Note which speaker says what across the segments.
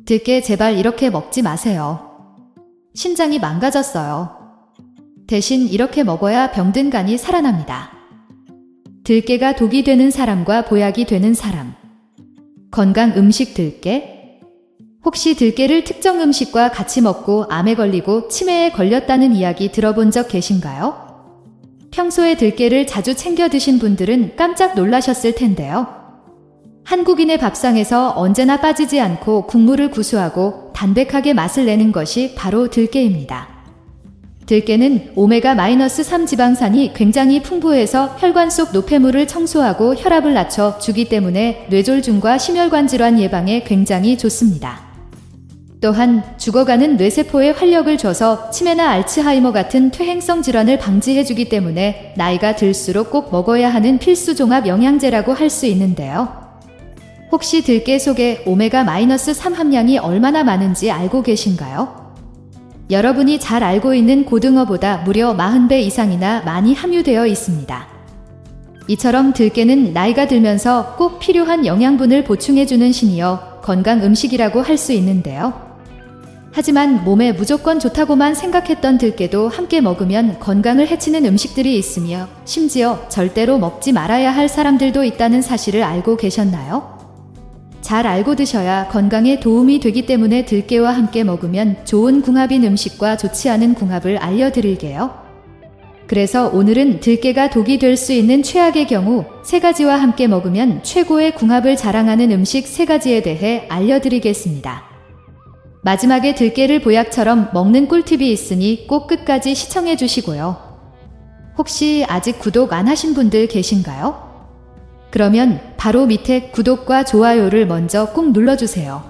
Speaker 1: 들깨 제발 이렇게 먹지 마세요. 신장이 망가졌어요. 대신 이렇게 먹어야 병든 간이 살아납니다. 들깨가 독이 되는 사람과 보약이 되는 사람. 건강 음식 들깨? 혹시 들깨를 특정 음식과 같이 먹고 암에 걸리고 치매에 걸렸다는 이야기 들어본 적 계신가요? 평소에 들깨를 자주 챙겨 드신 분들은 깜짝 놀라셨을 텐데요. 한국인의 밥상에서 언제나 빠지지 않고 국물을 구수하고 담백하게 맛을 내는 것이 바로 들깨입니다. 들깨는 오메가-3 지방산이 굉장히 풍부해서 혈관 속 노폐물을 청소하고 혈압을 낮춰 주기 때문에 뇌졸중과 심혈관 질환 예방에 굉장히 좋습니다. 또한 죽어가는 뇌세포에 활력을 줘서 치매나 알츠하이머 같은 퇴행성 질환을 방지해주기 때문에 나이가 들수록 꼭 먹어야 하는 필수 종합 영양제라고 할 수 있는데요. 혹시 들깨 속에 오메가-3 함량이 얼마나 많은지 알고 계신가요? 여러분이 잘 알고 있는 고등어보다 무려 40배 이상이나 많이 함유되어 있습니다. 이처럼 들깨는 나이가 들면서 꼭 필요한 영양분을 보충해주는 신이어 건강 음식이라고 할 수 있는데요. 하지만 몸에 무조건 좋다고만 생각했던 들깨도 함께 먹으면 건강을 해치는 음식들이 있으며 심지어 절대로 먹지 말아야 할 사람들도 있다는 사실을 알고 계셨나요? 잘 알고 드셔야 건강에 도움이 되기 때문에 들깨와 함께 먹으면 좋은 궁합인 음식과 좋지 않은 궁합을 알려드릴게요. 그래서 오늘은 들깨가 독이 될 수 있는 최악의 경우 3가지와 함께 먹으면 최고의 궁합을 자랑하는 음식 3가지에 대해 알려드리겠습니다. 마지막에 들깨를 보약처럼 먹는 꿀팁이 있으니 꼭 끝까지 시청해 주시고요. 혹시 아직 구독 안 하신 분들 계신가요? 그러면 바로 밑에 구독과 좋아요를 먼저 꼭 눌러주세요.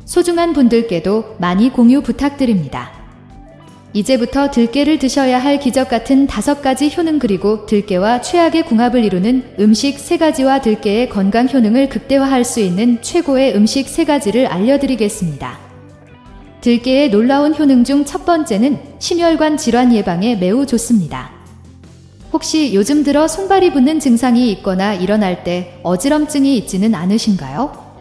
Speaker 1: 소중한 분들께도 많이 공유 부탁드립니다. 이제부터 들깨를 드셔야 할 기적 같은 5가지 효능 그리고 들깨와 최악의 궁합을 이루는 음식 3가지와 들깨의 건강 효능을 극대화할 수 있는 최고의 음식 3가지를 알려드리겠습니다. 들깨의 놀라운 효능 중 첫 번째는 심혈관 질환 예방에 매우 좋습니다. 혹시 요즘 들어 손발이 붓는 증상이 있거나 일어날 때 어지럼증이 있지는 않으신가요?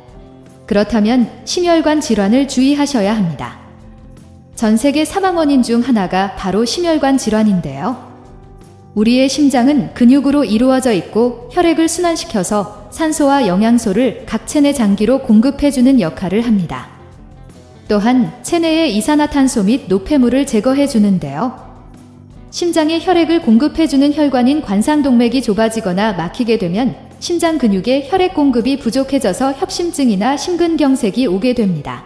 Speaker 1: 그렇다면 심혈관 질환을 주의하셔야 합니다. 전 세계 사망 원인 중 하나가 바로 심혈관 질환인데요. 우리의 심장은 근육으로 이루어져 있고 혈액을 순환시켜서 산소와 영양소를 각 체내 장기로 공급해주는 역할을 합니다. 또한 체내의 이산화탄소 및 노폐물을 제거해 주는데요. 심장에 혈액을 공급해주는 혈관인 관상동맥이 좁아지거나 막히게 되면 심장 근육에 혈액 공급이 부족해져서 협심증이나 심근경색이 오게 됩니다.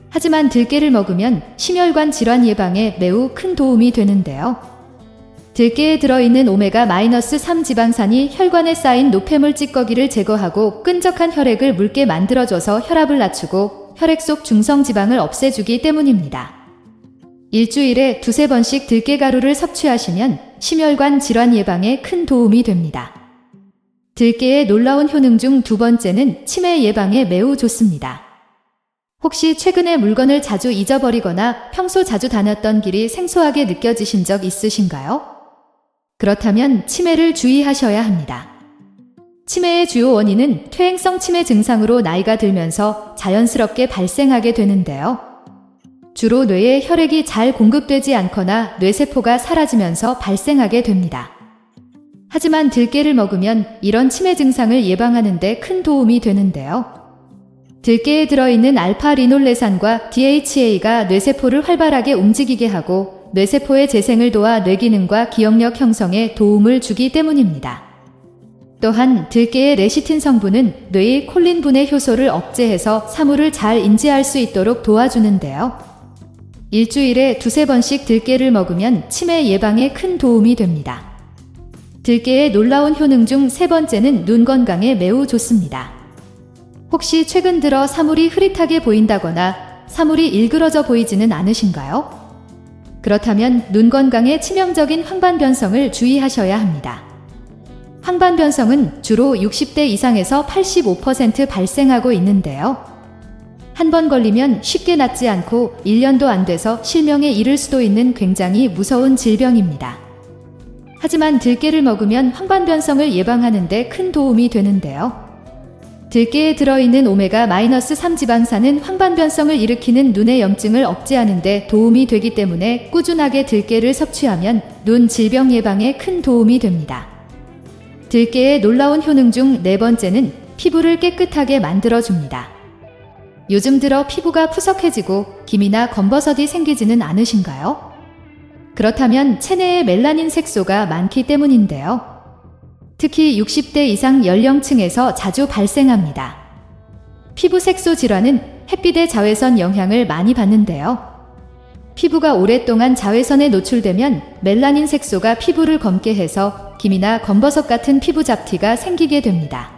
Speaker 1: 하지만 들깨를 먹으면 심혈관 질환 예방에 매우 큰 도움이 되는데요. 들깨에 들어있는 오메가-3 지방산이 혈관에 쌓인 노폐물 찌꺼기를 제거하고 끈적한 혈액을 묽게 만들어줘서 혈압을 낮추고 혈액 속 중성지방을 없애주기 때문입니다. 일주일에 2-3번씩 들깨가루를 섭취하시면 심혈관 질환 예방에 큰 도움이 됩니다. 들깨의 놀라운 효능 중 2번째는 치매 예방에 매우 좋습니다. 혹시 최근에 물건을 자주 잊어버리거나 평소 자주 다녔던 길이 생소하게 느껴지신 적 있으신가요? 그렇다면 치매를 주의하셔야 합니다. 치매의 주요 원인은 퇴행성 치매 증상으로 나이가 들면서 자연스럽게 발생하게 되는데요. 주로 뇌에 혈액이 잘 공급되지 않거나 뇌세포가 사라지면서 발생하게 됩니다. 하지만 들깨를 먹으면 이런 치매 증상을 예방하는 데 큰 도움이 되는데요. 들깨에 들어있는 알파-리놀레산과 DHA가 뇌세포를 활발하게 움직이게 하고 뇌세포의 재생을 도와 뇌기능과 기억력 형성에 도움을 주기 때문입니다. 또한 들깨의 레시틴 성분은 뇌의 콜린 분해 효소를 억제해서 사물을 잘 인지할 수 있도록 도와주는데요. 일주일에 2-3번씩 들깨를 먹으면 치매 예방에 큰 도움이 됩니다. 들깨의 놀라운 효능 중 3번째는 눈 건강에 매우 좋습니다. 혹시 최근 들어 사물이 흐릿하게 보인다거나 사물이 일그러져 보이지는 않으신가요? 그렇다면 눈 건강에 치명적인 황반변성을 주의하셔야 합니다. 황반변성은 주로 60대 이상에서 85% 발생하고 있는데요. 한 번 걸리면 쉽게 낫지 않고 1년도 안 돼서 실명에 이를 수도 있는 굉장히 무서운 질병입니다. 하지만 들깨를 먹으면 황반변성을 예방하는 데 큰 도움이 되는데요. 들깨에 들어있는 오메가-3 지방산은 황반변성을 일으키는 눈의 염증을 억제하는 데 도움이 되기 때문에 꾸준하게 들깨를 섭취하면 눈 질병 예방에 큰 도움이 됩니다. 들깨의 놀라운 효능 중 네 번째는 피부를 깨끗하게 만들어줍니다. 요즘 들어 피부가 푸석해지고 기미나 검버섯이 생기지는 않으신가요? 그렇다면 체내에 멜라닌 색소가 많기 때문인데요. 특히 60대 이상 연령층에서 자주 발생합니다. 피부 색소 질환은 햇빛의 자외선 영향을 많이 받는데요. 피부가 오랫동안 자외선에 노출되면 멜라닌 색소가 피부를 검게 해서 기미나 검버섯 같은 피부 잡티가 생기게 됩니다.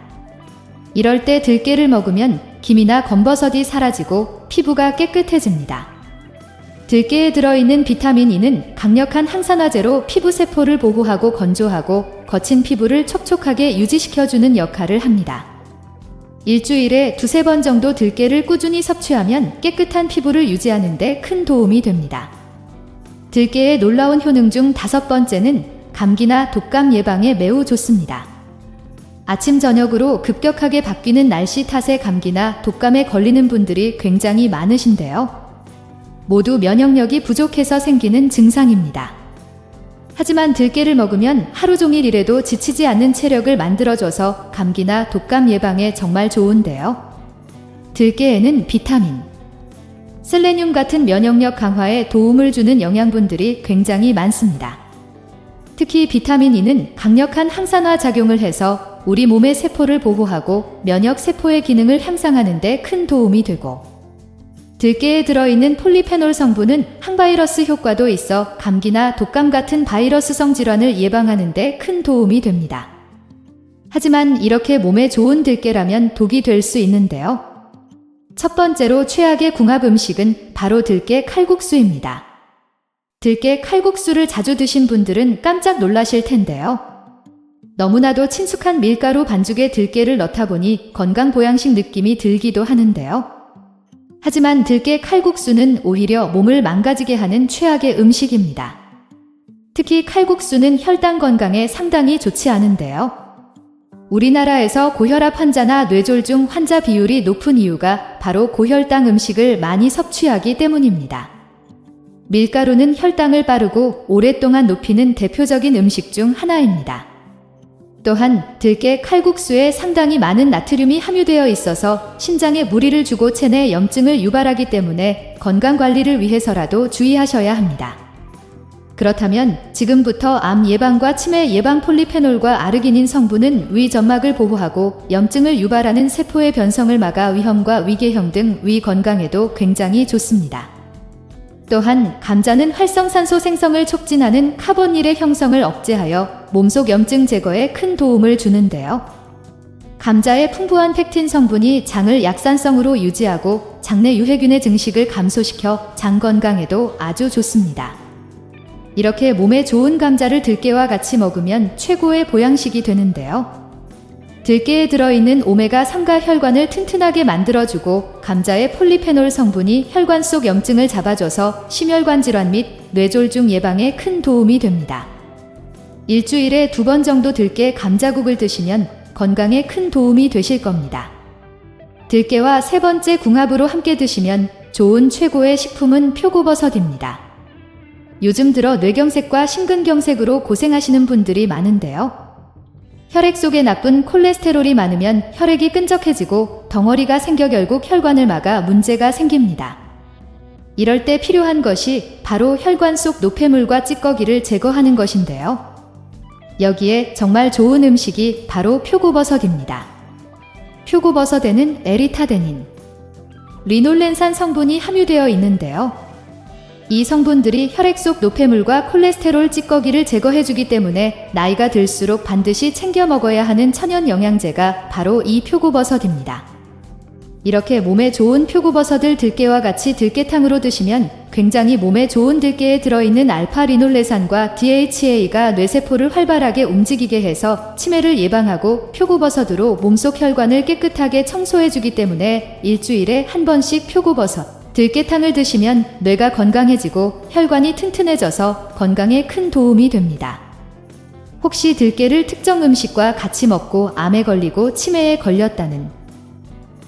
Speaker 1: 이럴 때 들깨를 먹으면 기미나 검버섯이 사라지고 피부가 깨끗해집니다. 들깨에 들어있는 비타민 E는 강력한 항산화제로 피부 세포를 보호하고 건조하고 거친 피부를 촉촉하게 유지시켜주는 역할을 합니다. 일주일에 2-3번 정도 들깨를 꾸준히 섭취하면 깨끗한 피부를 유지하는 데 큰 도움이 됩니다. 들깨의 놀라운 효능 중 5번째는 감기나 독감 예방에 매우 좋습니다. 아침 저녁으로 급격하게 바뀌는 날씨 탓에 감기나 독감에 걸리는 분들이 굉장히 많으신데요. 모두 면역력이 부족해서 생기는 증상입니다. 하지만 들깨를 먹으면 하루 종일 일해도 지치지 않는 체력을 만들어줘서 감기나 독감 예방에 정말 좋은데요. 들깨에는 비타민, 셀레늄 같은 면역력 강화에 도움을 주는 영양분들이 굉장히 많습니다. 특히 비타민 E는 강력한 항산화 작용을 해서 우리 몸의 세포를 보호하고 면역 세포의 기능을 향상하는 데 큰 도움이 되고, 들깨에 들어있는 폴리페놀 성분은 항바이러스 효과도 있어 감기나 독감 같은 바이러스성 질환을 예방하는 데 큰 도움이 됩니다. 하지만 이렇게 몸에 좋은 들깨라면 독이 될 수 있는데요. 첫 번째로 최악의 궁합 음식은 바로 들깨 칼국수입니다. 들깨 칼국수를 자주 드신 분들은 깜짝 놀라실 텐데요. 너무나도 친숙한 밀가루 반죽에 들깨를 넣다 보니 건강 보양식 느낌이 들기도 하는데요. 하지만 들깨 칼국수는 오히려 몸을 망가지게 하는 최악의 음식입니다. 특히 칼국수는 혈당 건강에 상당히 좋지 않은데요. 우리나라에서 고혈압 환자나 뇌졸중 환자 비율이 높은 이유가 바로 고혈당 음식을 많이 섭취하기 때문입니다. 밀가루는 혈당을 빠르고 오랫동안 높이는 대표적인 음식 중 하나입니다. 또한 들깨 칼국수에 상당히 많은 나트륨이 함유되어 있어서 심장에 무리를 주고 체내 염증을 유발하기 때문에 건강관리를 위해서라도 주의하셔야 합니다. 그렇다면 지금부터 암 예방과 치매 예방 폴리페놀과 아르기닌 성분은 위 점막을 보호하고 염증을 유발하는 세포의 변성을 막아 위염과 위궤형 등 위 건강에도 굉장히 좋습니다. 또한 감자는 활성산소 생성을 촉진하는 카보닐의 형성을 억제하여 몸속 염증 제거에 큰 도움을 주는데요. 감자의 풍부한 팩틴 성분이 장을 약산성으로 유지하고 장내 유해균의 증식을 감소시켜 장 건강에도 아주 좋습니다. 이렇게 몸에 좋은 감자를 들깨와 같이 먹으면 최고의 보양식이 되는데요. 들깨에 들어있는 오메가3가 혈관을 튼튼하게 만들어주고 감자의 폴리페놀 성분이 혈관 속 염증을 잡아줘서 심혈관 질환 및 뇌졸중 예방에 큰 도움이 됩니다. 일주일에 2번 정도 들깨 감자국을 드시면 건강에 큰 도움이 되실 겁니다. 들깨와 세 번째 궁합으로 함께 드시면 좋은 최고의 식품은 표고버섯입니다. 요즘 들어 뇌경색과 심근경색으로 고생하시는 분들이 많은데요. 혈액 속에 나쁜 콜레스테롤이 많으면 혈액이 끈적해지고 덩어리가 생겨 결국 혈관을 막아 문제가 생깁니다. 이럴 때 필요한 것이 바로 혈관 속 노폐물과 찌꺼기를 제거하는 것인데요. 여기에 정말 좋은 음식이 바로 표고버섯입니다. 표고버섯에는 에리타데닌, 리놀렌산 성분이 함유되어 있는데요. 이 성분들이 혈액 속 노폐물과 콜레스테롤 찌꺼기를 제거해주기 때문에 나이가 들수록 반드시 챙겨 먹어야 하는 천연 영양제가 바로 이 표고버섯입니다. 이렇게 몸에 좋은 표고버섯을 들깨와 같이 들깨탕으로 드시면 굉장히 몸에 좋은 들깨에 들어있는 알파리놀레산과 DHA가 뇌세포를 활발하게 움직이게 해서 치매를 예방하고 표고버섯으로 몸속 혈관을 깨끗하게 청소해주기 때문에 일주일에 한 번씩 표고버섯, 들깨탕을 드시면 뇌가 건강해지고 혈관이 튼튼해져서 건강에 큰 도움이 됩니다. 혹시 들깨를 특정 음식과 같이 먹고 암에 걸리고 치매에 걸렸다는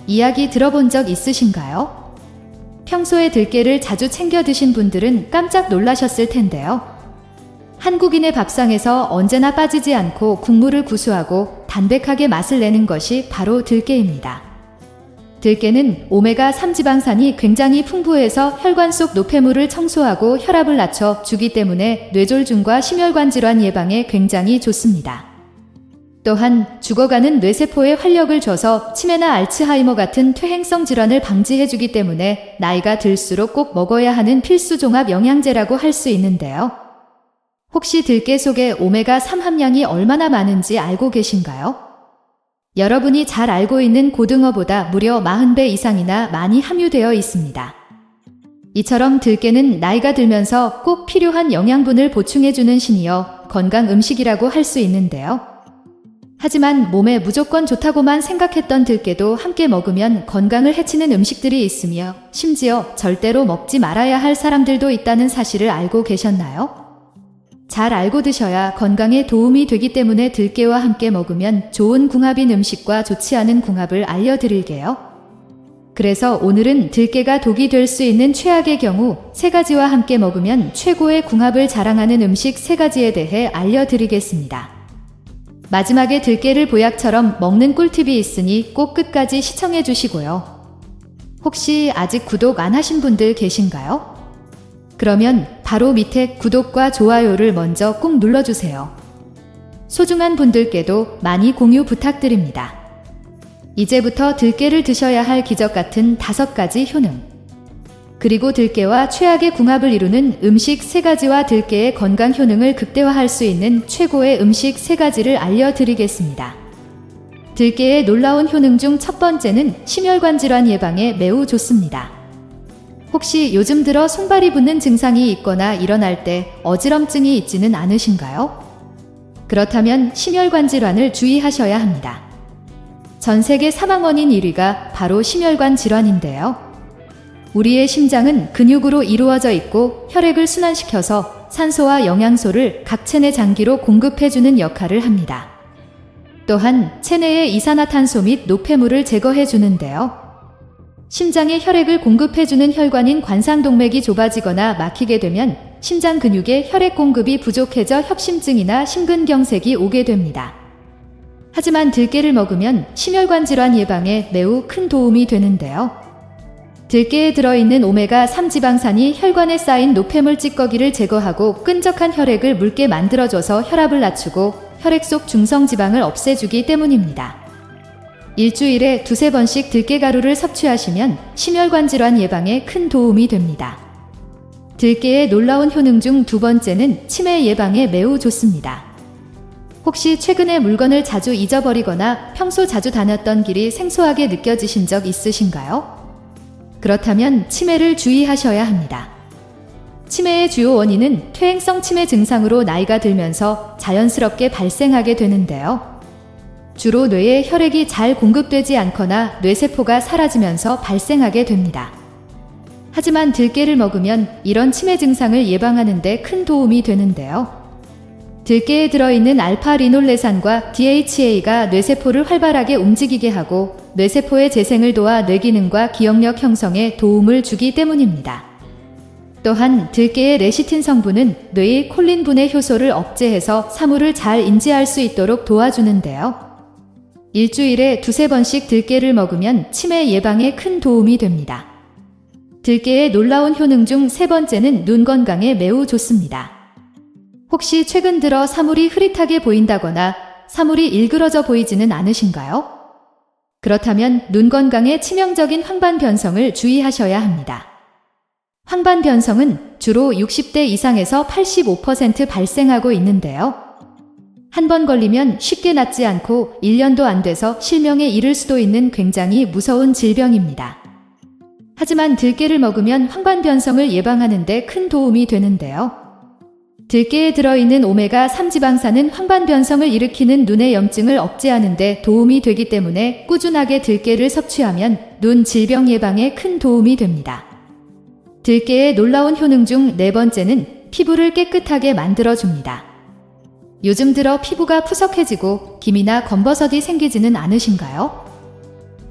Speaker 1: 이야기 들어본 적 있으신가요? 평소에 들깨를 자주 챙겨 드신 분들은 깜짝 놀라셨을 텐데요. 한국인의 밥상에서 언제나 빠지지 않고 국물을 구수하고 담백하게 맛을 내는 것이 바로 들깨입니다. 들깨는 오메가3 지방산이 굉장히 풍부해서 혈관 속 노폐물을 청소하고 혈압을 낮춰 주기 때문에 뇌졸중과 심혈관 질환 예방에 굉장히 좋습니다. 또한 죽어가는 뇌세포에 활력을 줘서 치매나 알츠하이머 같은 퇴행성 질환을 방지해주기 때문에 나이가 들수록 꼭 먹어야 하는 필수 종합 영양제라고 할 수 있는데요. 혹시 들깨 속에 오메가3 함량이 얼마나 많은지 알고 계신가요? 여러분이 잘 알고 있는 고등어보다 무려 40배 이상이나 많이 함유되어 있습니다. 이처럼 들깨는 나이가 들면서 꼭 필요한 영양분을 보충해주는 신이어 건강 음식이라고 할 수 있는데요. 하지만 몸에 무조건 좋다고만 생각했던 들깨도 함께 먹으면 건강을 해치는 음식들이 있으며 심지어 절대로 먹지 말아야 할 사람들도 있다는 사실을 알고 계셨나요? 잘 알고 드셔야 건강에 도움이 되기 때문에 들깨와 함께 먹으면 좋은 궁합인 음식과 좋지 않은 궁합을 알려드릴게요. 그래서 오늘은 들깨가 독이 될 수 있는 최악의 경우 3가지와 함께 먹으면 최고의 궁합을 자랑하는 음식 3가지에 대해 알려드리겠습니다. 마지막에 들깨를 보약처럼 먹는 꿀팁이 있으니 꼭 끝까지 시청해 주시고요. 혹시 아직 구독 안 하신 분들 계신가요? 그러면 바로 밑에 구독과 좋아요를 먼저 꼭 눌러주세요. 소중한 분들께도 많이 공유 부탁드립니다. 이제부터 들깨를 드셔야 할 기적 같은 5가지 효능. 그리고 들깨와 최악의 궁합을 이루는 음식 3가지와 들깨의 건강 효능을 극대화할 수 있는 최고의 음식 3가지를 알려드리겠습니다. 들깨의 놀라운 효능 중 첫 번째는 심혈관 질환 예방에 매우 좋습니다. 혹시 요즘 들어 손발이 붓는 증상이 있거나 일어날 때 어지럼증이 있지는 않으신가요? 그렇다면 심혈관 질환을 주의하셔야 합니다. 전 세계 사망 원인 1위가 바로 심혈관 질환인데요. 우리의 심장은 근육으로 이루어져 있고 혈액을 순환시켜서 산소와 영양소를 각 체내 장기로 공급해주는 역할을 합니다. 또한 체내의 이산화탄소 및 노폐물을 제거해 주는데요. 심장에 혈액을 공급해주는 혈관인 관상동맥이 좁아지거나 막히게 되면 심장 근육에 혈액 공급이 부족해져 협심증이나 심근경색이 오게 됩니다. 하지만 들깨를 먹으면 심혈관 질환 예방에 매우 큰 도움이 되는데요. 들깨에 들어있는 오메가3 지방산이 혈관에 쌓인 노폐물 찌꺼기를 제거하고 끈적한 혈액을 묽게 만들어줘서 혈압을 낮추고 혈액 속 중성지방을 없애주기 때문입니다. 일주일에 2-3번씩 들깨가루를 섭취하시면 심혈관 질환 예방에 큰 도움이 됩니다. 들깨의 놀라운 효능 중 2번째는 치매 예방에 매우 좋습니다. 혹시 최근에 물건을 자주 잊어버리거나 평소 자주 다녔던 길이 생소하게 느껴지신 적 있으신가요? 그렇다면 치매를 주의하셔야 합니다. 치매의 주요 원인은 퇴행성 치매 증상으로 나이가 들면서 자연스럽게 발생하게 되는데요. 주로 뇌에 혈액이 잘 공급되지 않거나 뇌세포가 사라지면서 발생하게 됩니다. 하지만 들깨를 먹으면 이런 치매 증상을 예방하는 데 큰 도움이 되는데요. 들깨에 들어있는 알파-리놀레산과 DHA가 뇌세포를 활발하게 움직이게 하고 뇌세포의 재생을 도와 뇌기능과 기억력 형성에 도움을 주기 때문입니다. 또한 들깨의 레시틴 성분은 뇌의 콜린 분해 효소를 억제해서 사물을 잘 인지할 수 있도록 도와주는데요. 일주일에 2-3번씩 들깨를 먹으면 치매 예방에 큰 도움이 됩니다. 들깨의 놀라운 효능 중 3번째는 눈 건강에 매우 좋습니다. 혹시 최근 들어 사물이 흐릿하게 보인다거나 사물이 일그러져 보이지는 않으신가요? 그렇다면 눈 건강에 치명적인 황반 변성을 주의하셔야 합니다. 황반 변성은 주로 60대 이상에서 85% 발생하고 있는데요. 한 번 걸리면 쉽게 낫지 않고 1년도 안 돼서 실명에 이를 수도 있는 굉장히 무서운 질병입니다. 하지만 들깨를 먹으면 황반 변성을 예방하는 데 큰 도움이 되는데요. 들깨에 들어있는 오메가3 지방산은 황반 변성을 일으키는 눈의 염증을 억제하는 데 도움이 되기 때문에 꾸준하게 들깨를 섭취하면 눈 질병 예방에 큰 도움이 됩니다. 들깨의 놀라운 효능 중 4번째는 피부를 깨끗하게 만들어줍니다. 요즘 들어 피부가 푸석해지고 기미나 검버섯이 생기지는 않으신가요?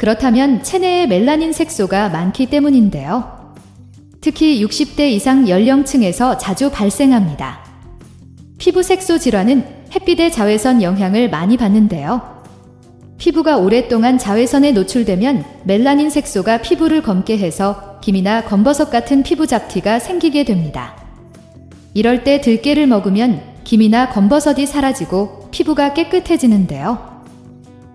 Speaker 1: 그렇다면 체내에 멜라닌 색소가 많기 때문인데요. 특히 60대 이상 연령층에서 자주 발생합니다. 피부 색소 질환은 햇빛의 자외선 영향을 많이 받는데요. 피부가 오랫동안 자외선에 노출되면 멜라닌 색소가 피부를 검게 해서 김이나 검버섯 같은 피부 잡티가 생기게 됩니다. 이럴 때 들깨를 먹으면 김이나 검버섯이 사라지고 피부가 깨끗해지는데요.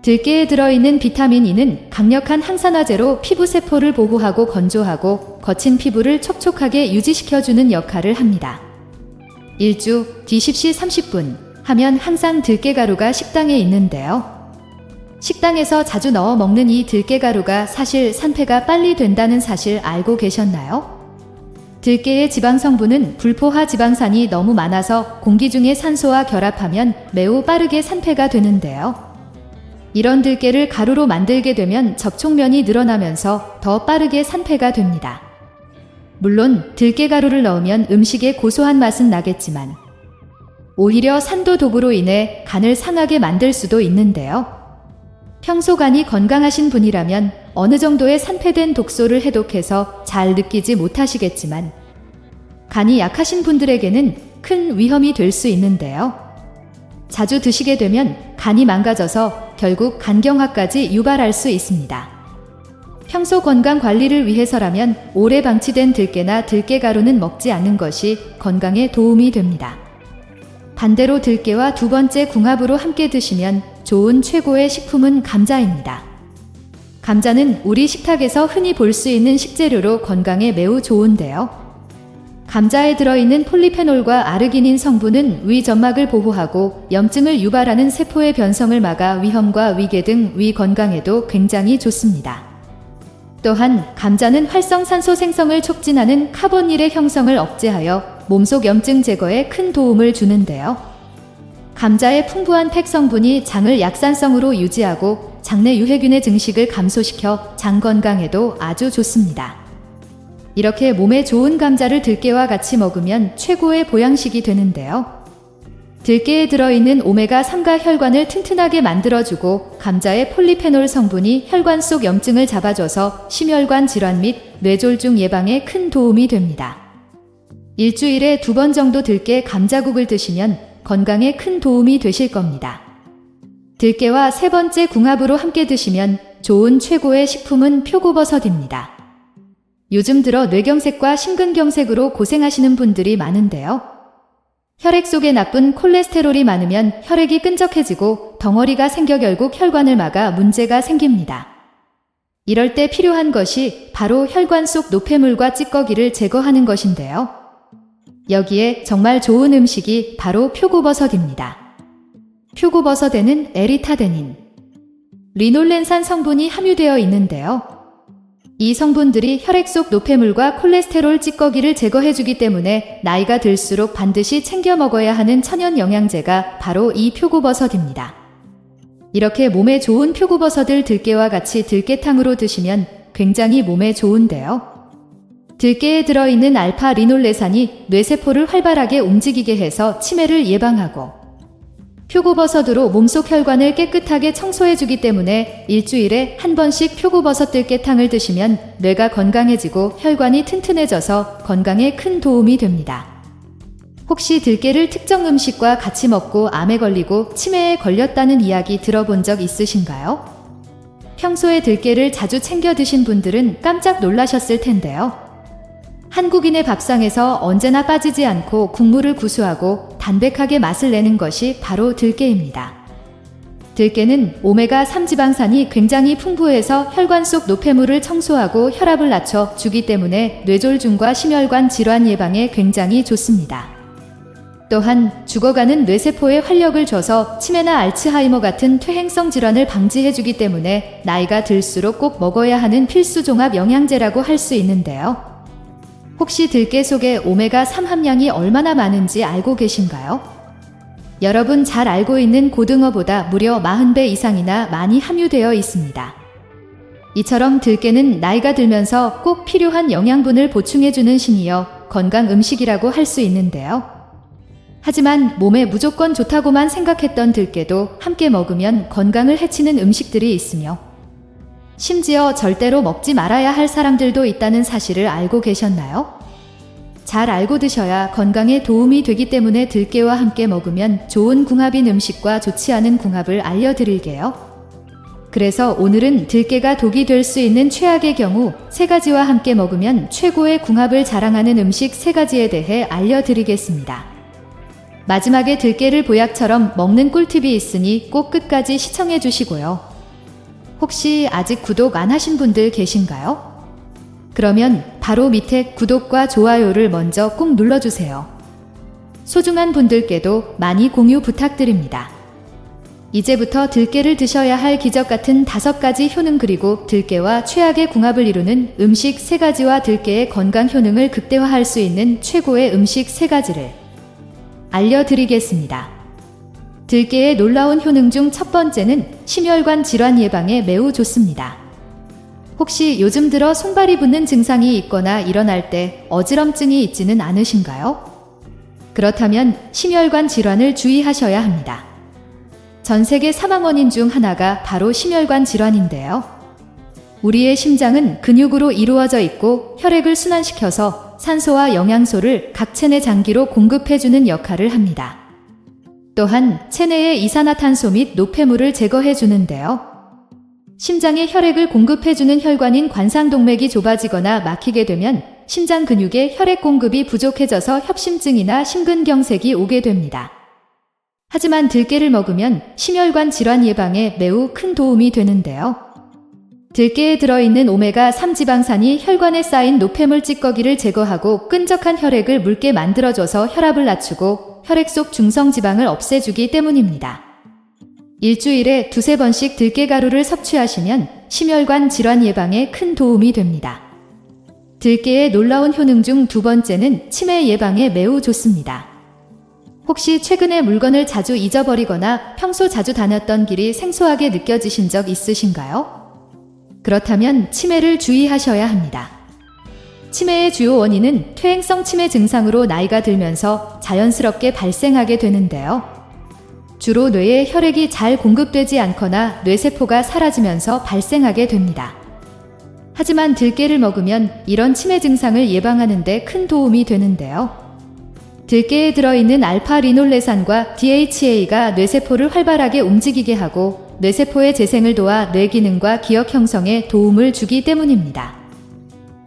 Speaker 1: 들깨에 들어있는 비타민 E는 강력한 항산화제로 피부 세포를 보호하고 건조하고 거친 피부를 촉촉하게 유지시켜주는 역할을 합니다. 일주 뒤 10시 30분 하면 항상 들깨가루가 식당에 있는데요. 식당에서 자주 넣어 먹는 이 들깨가루가 사실 산패가 빨리 된다는 사실 알고 계셨나요? 들깨의 지방 성분은 불포화 지방산이 너무 많아서 공기 중에 산소와 결합하면 매우 빠르게 산패가 되는데요. 이런 들깨를 가루로 만들게 되면 접촉면이 늘어나면서 더 빠르게 산패가 됩니다. 물론 들깨가루를 넣으면 음식의 고소한 맛은 나겠지만 오히려 산도 독으로 인해 간을 상하게 만들 수도 있는데요. 평소 간이 건강하신 분이라면 어느 정도의 산패된 독소를 해독해서 잘 느끼지 못하시겠지만 간이 약하신 분들에게는 큰 위험이 될 수 있는데요. 자주 드시게 되면 간이 망가져서 결국 간경화까지 유발할 수 있습니다. 평소 건강 관리를 위해서라면 오래 방치된 들깨나 들깨가루는 먹지 않는 것이 건강에 도움이 됩니다. 반대로 들깨와 두 번째 궁합으로 함께 드시면 좋은 최고의 식품은 감자입니다. 감자는 우리 식탁에서 흔히 볼 수 있는 식재료로 건강에 매우 좋은데요. 감자에 들어있는 폴리페놀과 아르기닌 성분은 위 점막을 보호하고 염증을 유발하는 세포의 변성을 막아 위염과 위궤 등 위 건강에도 굉장히 좋습니다. 또한 감자는 활성산소 생성을 촉진하는 카본일의 형성을 억제하여 몸속 염증 제거에 큰 도움을 주는데요. 감자의 풍부한 팩 성분이 장을 약산성으로 유지하고 장내 유해균의 증식을 감소시켜 장 건강에도 아주 좋습니다. 이렇게 몸에 좋은 감자를 들깨와 같이 먹으면 최고의 보양식이 되는데요. 들깨에 들어있는 오메가3가 혈관을 튼튼하게 만들어주고 감자의 폴리페놀 성분이 혈관 속 염증을 잡아줘서 심혈관 질환 및 뇌졸중 예방에 큰 도움이 됩니다. 일주일에 2번 정도 들깨 감자국을 드시면 건강에 큰 도움이 되실 겁니다. 들깨와 세 번째 궁합으로 함께 드시면 좋은 최고의 식품은 표고버섯입니다. 요즘 들어 뇌경색과 심근경색으로 고생하시는 분들이 많은데요. 혈액 속에 나쁜 콜레스테롤이 많으면 혈액이 끈적해지고 덩어리가 생겨 결국 혈관을 막아 문제가 생깁니다. 이럴 때 필요한 것이 바로 혈관 속 노폐물과 찌꺼기를 제거하는 것인데요. 여기에 정말 좋은 음식이 바로 표고버섯입니다. 표고버섯에는 에리타데닌, 리놀렌산 성분이 함유되어 있는데요. 이 성분들이 혈액 속 노폐물과 콜레스테롤 찌꺼기를 제거해주기 때문에 나이가 들수록 반드시 챙겨 먹어야 하는 천연 영양제가 바로 이 표고버섯입니다. 이렇게 몸에 좋은 표고버섯을 들깨와 같이 들깨탕으로 드시면 굉장히 몸에 좋은데요. 들깨에 들어있는 알파 리놀레산이 뇌세포를 활발하게 움직이게 해서 치매를 예방하고 표고버섯으로 몸속 혈관을 깨끗하게 청소해주기 때문에 일주일에 한 번씩 표고버섯 들깨탕을 드시면 뇌가 건강해지고 혈관이 튼튼해져서 건강에 큰 도움이 됩니다. 혹시 들깨를 특정 음식과 같이 먹고 암에 걸리고 치매에 걸렸다는 이야기 들어본 적 있으신가요? 평소에 들깨를 자주 챙겨 드신 분들은 깜짝 놀라셨을 텐데요. 한국인의 밥상에서 언제나 빠지지 않고 국물을 구수하고 담백하게 맛을 내는 것이 바로 들깨입니다. 들깨는 오메가3 지방산이 굉장히 풍부해서 혈관 속 노폐물을 청소하고 혈압을 낮춰 주기 때문에 뇌졸중과 심혈관 질환 예방에 굉장히 좋습니다. 또한 죽어가는 뇌세포에 활력을 줘서 치매나 알츠하이머 같은 퇴행성 질환을 방지해주기 때문에 나이가 들수록 꼭 먹어야 하는 필수 종합 영양제라고 할 수 있는데요. 혹시 들깨 속에 오메가3 함량이 얼마나 많은지 알고 계신가요? 여러분 잘 알고 있는 고등어보다 무려 40배 이상이나 많이 함유되어 있습니다. 이처럼 들깨는 나이가 들면서 꼭 필요한 영양분을 보충해주는 신이어 건강 음식이라고 할 수 있는데요. 하지만 몸에 무조건 좋다고만 생각했던 들깨도 함께 먹으면 건강을 해치는 음식들이 있으며 심지어 절대로 먹지 말아야 할 사람들도 있다는 사실을 알고 계셨나요? 잘 알고 드셔야 건강에 도움이 되기 때문에 들깨와 함께 먹으면 좋은 궁합인 음식과 좋지 않은 궁합을 알려드릴게요. 그래서 오늘은 들깨가 독이 될 수 있는 최악의 경우 3가지와 함께 먹으면 최고의 궁합을 자랑하는 음식 3가지에 대해 알려드리겠습니다. 마지막에 들깨를 보약처럼 먹는 꿀팁이 있으니 꼭 끝까지 시청해 주시고요. 혹시 아직 구독 안 하신 분들 계신가요? 그러면 바로 밑에 구독과 좋아요를 먼저 꼭 눌러주세요. 소중한 분들께도 많이 공유 부탁드립니다. 이제부터 들깨를 드셔야 할 기적 같은 5가지 효능 그리고 들깨와 최악의 궁합을 이루는 음식 3가지와 들깨의 건강 효능을 극대화할 수 있는 최고의 음식 3가지를 알려드리겠습니다. 들깨의 놀라운 효능 중 첫 번째는 심혈관 질환 예방에 매우 좋습니다. 혹시 요즘 들어 손발이 붓는 증상이 있거나 일어날 때 어지럼증이 있지는 않으신가요? 그렇다면 심혈관 질환을 주의하셔야 합니다. 전 세계 사망 원인 중 하나가 바로 심혈관 질환인데요. 우리의 심장은 근육으로 이루어져 있고 혈액을 순환시켜서 산소와 영양소를 각 체내 장기로 공급해주는 역할을 합니다. 또한 체내의 이산화탄소 및 노폐물을 제거해 주는데요. 심장에 혈액을 공급해주는 혈관인 관상동맥이 좁아지거나 막히게 되면 심장 근육에 혈액 공급이 부족해져서 협심증이나 심근경색이 오게 됩니다. 하지만 들깨를 먹으면 심혈관 질환 예방에 매우 큰 도움이 되는데요. 들깨에 들어있는 오메가3 지방산이 혈관에 쌓인 노폐물 찌꺼기를 제거하고 끈적한 혈액을 묽게 만들어줘서 혈압을 낮추고 혈액 속 중성지방을 없애주기 때문입니다. 일주일에 2-3번씩 들깨가루를 섭취하시면 심혈관 질환 예방에 큰 도움이 됩니다. 들깨의 놀라운 효능 중 2번째는 치매 예방에 매우 좋습니다. 혹시 최근에 물건을 자주 잊어버리거나 평소 자주 다녔던 길이 생소하게 느껴지신 적 있으신가요? 그렇다면 치매를 주의하셔야 합니다. 치매의 주요 원인은 퇴행성 치매 증상으로 나이가 들면서 자연스럽게 발생하게 되는데요. 주로 뇌에 혈액이 잘 공급되지 않거나 뇌세포가 사라지면서 발생하게 됩니다. 하지만 들깨를 먹으면 이런 치매 증상을 예방하는 데 큰 도움이 되는데요. 들깨에 들어있는 알파-리놀레산과 DHA가 뇌세포를 활발하게 움직이게 하고 뇌세포의 재생을 도와 뇌 기능과 기억 형성에 도움을 주기 때문입니다.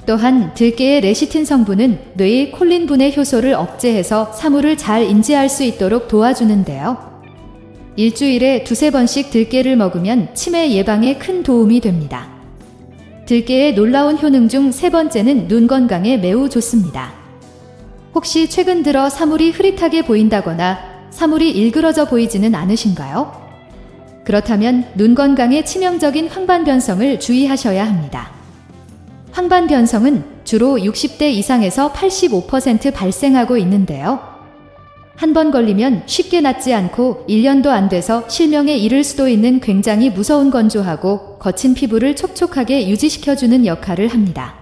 Speaker 1: 또한 들깨의 레시틴 성분은 뇌의 콜린 분해 효소를 억제해서 사물을 잘 인지할 수 있도록 도와주는데요. 일주일에 2-3번씩 들깨를 먹으면 치매 예방에 큰 도움이 됩니다. 들깨의 놀라운 효능 중 3번째는 눈 건강에 매우 좋습니다. 혹시 최근 들어 사물이 흐릿하게 보인다거나 사물이 일그러져 보이지는 않으신가요? 그렇다면 눈 건강에 치명적인 황반변성을 주의하셔야 합니다. 황반변성은 주로 60대 이상에서 85% 발생하고 있는데요. 한 번 걸리면 쉽게 낫지 않고 1년도 안 돼서 실명에 이를 수도 있는 굉장히 무서운 건조하고 거친 피부를 촉촉하게 유지시켜주는 역할을 합니다.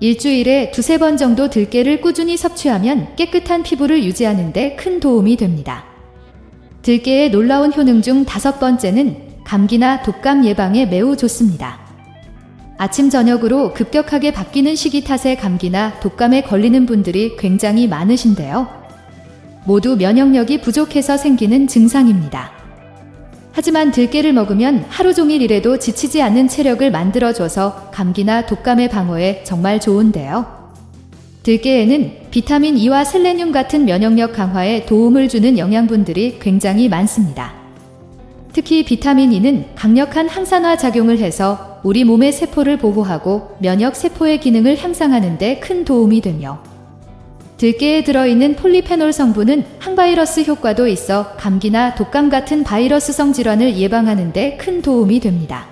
Speaker 1: 일주일에 2-3번 정도 들깨를 꾸준히 섭취하면 깨끗한 피부를 유지하는 데 큰 도움이 됩니다. 들깨의 놀라운 효능 중 5번째는 감기나 독감 예방에 매우 좋습니다. 아침 저녁으로 급격하게 바뀌는 시기 탓에 감기나 독감에 걸리는 분들이 굉장히 많으신데요. 모두 면역력이 부족해서 생기는 증상입니다. 하지만 들깨를 먹으면 하루 종일 일해도 지치지 않는 체력을 만들어줘서 감기나 독감의 방어에 정말 좋은데요. 들깨에는 비타민 E와 셀레늄 같은 면역력 강화에 도움을 주는 영양분들이 굉장히 많습니다. 특히 비타민 E는 강력한 항산화 작용을 해서 우리 몸의 세포를 보호하고 면역 세포의 기능을 향상하는 데 큰 도움이 되며 들깨에 들어있는 폴리페놀 성분은 항바이러스 효과도 있어 감기나 독감 같은 바이러스성 질환을 예방하는 데 큰 도움이 됩니다.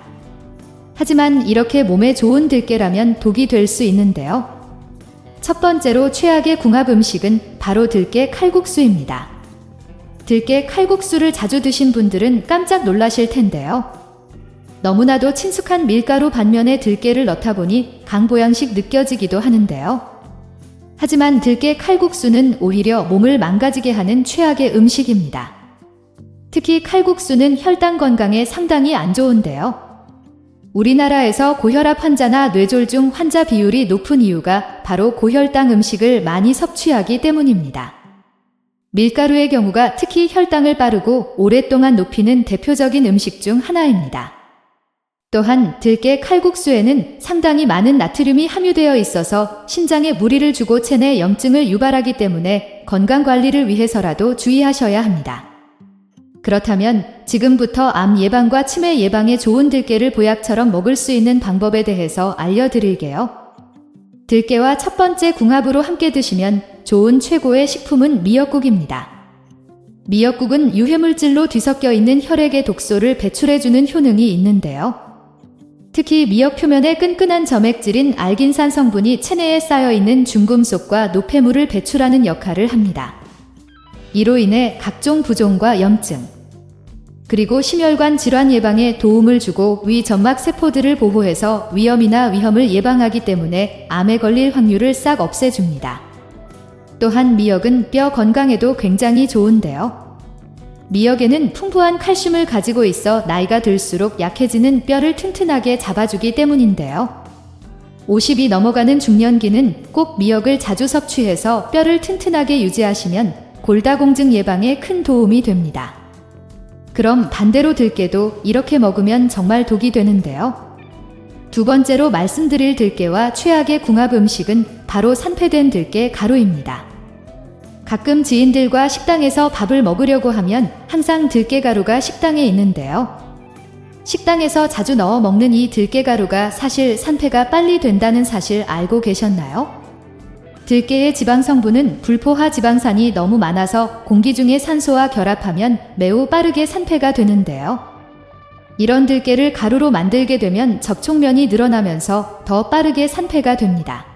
Speaker 1: 하지만 이렇게 몸에 좋은 들깨라면 독이 될 수 있는데요. 첫 번째로 최악의 궁합 음식은 바로 들깨 칼국수입니다. 들깨 칼국수를 자주 드신 분들은 깜짝 놀라실 텐데요. 너무나도 친숙한 밀가루 반면에 들깨를 넣다 보니 강보양식 느껴지기도 하는데요. 하지만 들깨 칼국수는 오히려 몸을 망가지게 하는 최악의 음식입니다. 특히 칼국수는 혈당 건강에 상당히 안 좋은데요. 우리나라에서 고혈압 환자나 뇌졸중 환자 비율이 높은 이유가 바로 고혈당 음식을 많이 섭취하기 때문입니다. 밀가루의 경우가 특히 혈당을 빠르고 오랫동안 높이는 대표적인 음식 중 하나입니다. 또한 들깨 칼국수에는 상당히 많은 나트륨이 함유되어 있어서 신장에 무리를 주고 체내 염증을 유발하기 때문에 건강관리를 위해서라도 주의하셔야 합니다. 그렇다면 지금부터 암 예방과 치매 예방에 좋은 들깨를 보약처럼 먹을 수 있는 방법에 대해서 알려드릴게요. 들깨와 첫 번째 궁합으로 함께 드시면 좋은 최고의 식품은 미역국입니다. 미역국은 유해물질로 뒤섞여 있는 혈액의 독소를 배출해주는 효능이 있는데요. 특히 미역 표면에 끈끈한 점액질인 알긴산 성분이 체내에 쌓여있는 중금속과 노폐물을 배출하는 역할을 합니다. 이로 인해 각종 부종과 염증, 그리고 심혈관 질환 예방에 도움을 주고 위 점막 세포들을 보호해서 위염이나 위험을 예방하기 때문에 암에 걸릴 확률을 싹 없애줍니다. 또한 미역은 뼈 건강에도 굉장히 좋은데요. 미역에는 풍부한 칼슘을 가지고 있어 나이가 들수록 약해지는 뼈를 튼튼하게 잡아주기 때문인데요. 50이 넘어가는 중년기는 꼭 미역을 자주 섭취해서 뼈를 튼튼하게 유지하시면 골다공증 예방에 큰 도움이 됩니다. 그럼 반대로 들깨도 이렇게 먹으면 정말 독이 되는데요. 두 번째로 말씀드릴 들깨와 최악의 궁합 음식은 바로 산패된 들깨 가루입니다. 가끔 지인들과 식당에서 밥을 먹으려고 하면 항상 들깨 가루가 식당에 있는데요. 식당에서 자주 넣어 먹는 이 들깨 가루가 사실 산패가 빨리 된다는 사실 알고 계셨나요? 들깨의 지방 성분은 불포화 지방산이 너무 많아서 공기 중에 산소와 결합하면 매우 빠르게 산패가 되는데요. 이런 들깨를 가루로 만들게 되면 접촉면이 늘어나면서 더 빠르게 산패가 됩니다.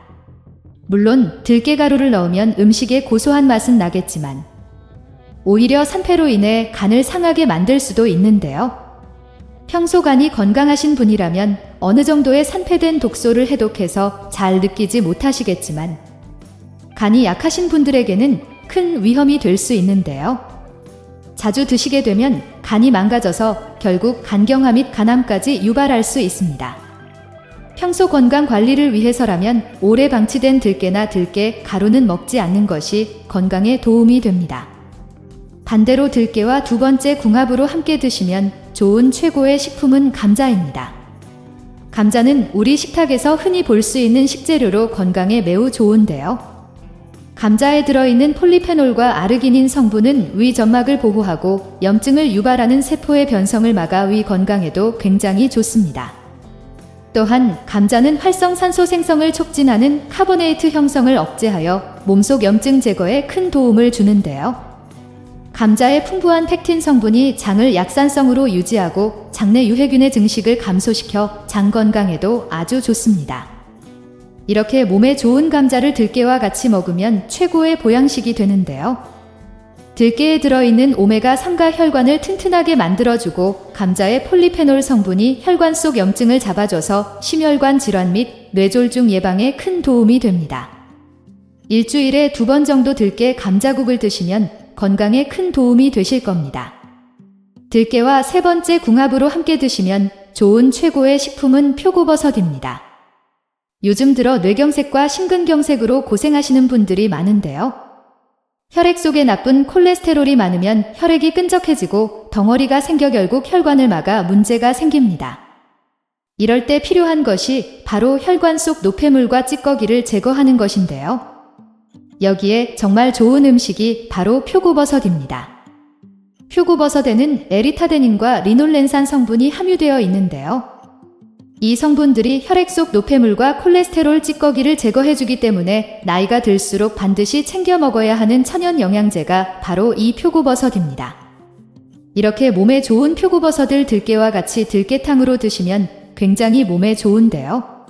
Speaker 1: 물론 들깨 가루를 넣으면 음식의 고소한 맛은 나겠지만 오히려 산패로 인해 간을 상하게 만들 수도 있는데요. 평소 간이 건강하신 분이라면 어느 정도의 산패된 독소를 해독해서 잘 느끼지 못하시겠지만 간이 약하신 분들에게는 큰 위험이 될 수 있는데요. 자주 드시게 되면 간이 망가져서 결국 간경화 및 간암까지 유발할 수 있습니다. 평소 건강 관리를 위해서라면 오래 방치된 들깨나 들깨 가루는 먹지 않는 것이 건강에 도움이 됩니다. 반대로 들깨와 두 번째 궁합으로 함께 드시면 좋은 최고의 식품은 감자입니다. 감자는 우리 식탁에서 흔히 볼 수 있는 식재료로 건강에 매우 좋은데요. 감자에 들어있는 폴리페놀과 아르기닌 성분은 위 점막을 보호하고 염증을 유발하는 세포의 변성을 막아 위 건강에도 굉장히 좋습니다. 또한 감자는 활성산소 생성을 촉진하는 카보네이트 형성을 억제하여 몸속 염증 제거에 큰 도움을 주는데요. 감자의 풍부한 팩틴 성분이 장을 약산성으로 유지하고 장내 유해균의 증식을 감소시켜 장 건강에도 아주 좋습니다. 이렇게 몸에 좋은 감자를 들깨와 같이 먹으면 최고의 보양식이 되는데요. 들깨에 들어있는 오메가3가 혈관을 튼튼하게 만들어주고 감자의 폴리페놀 성분이 혈관 속 염증을 잡아줘서 심혈관 질환 및 뇌졸중 예방에 큰 도움이 됩니다. 일주일에 2번 정도 들깨 감자국을 드시면 건강에 큰 도움이 되실 겁니다. 들깨와 세 번째 궁합으로 함께 드시면 좋은 최고의 식품은 표고버섯입니다. 요즘 들어 뇌경색과 심근경색으로 고생하시는 분들이 많은데요. 혈액 속에 나쁜 콜레스테롤이 많으면 혈액이 끈적해지고 덩어리가 생겨 결국 혈관을 막아 문제가 생깁니다. 이럴 때 필요한 것이 바로 혈관 속 노폐물과 찌꺼기를 제거하는 것인데요. 여기에 정말 좋은 음식이 바로 표고버섯입니다. 표고버섯에는 에리타데닌과 리놀렌산 성분이 함유되어 있는데요. 이 성분들이 혈액 속 노폐물과 콜레스테롤 찌꺼기를 제거해주기 때문에 나이가 들수록 반드시 챙겨 먹어야 하는 천연 영양제가 바로 이 표고버섯입니다. 이렇게 몸에 좋은 표고버섯을 들깨와 같이 들깨탕으로 드시면 굉장히 몸에 좋은데요.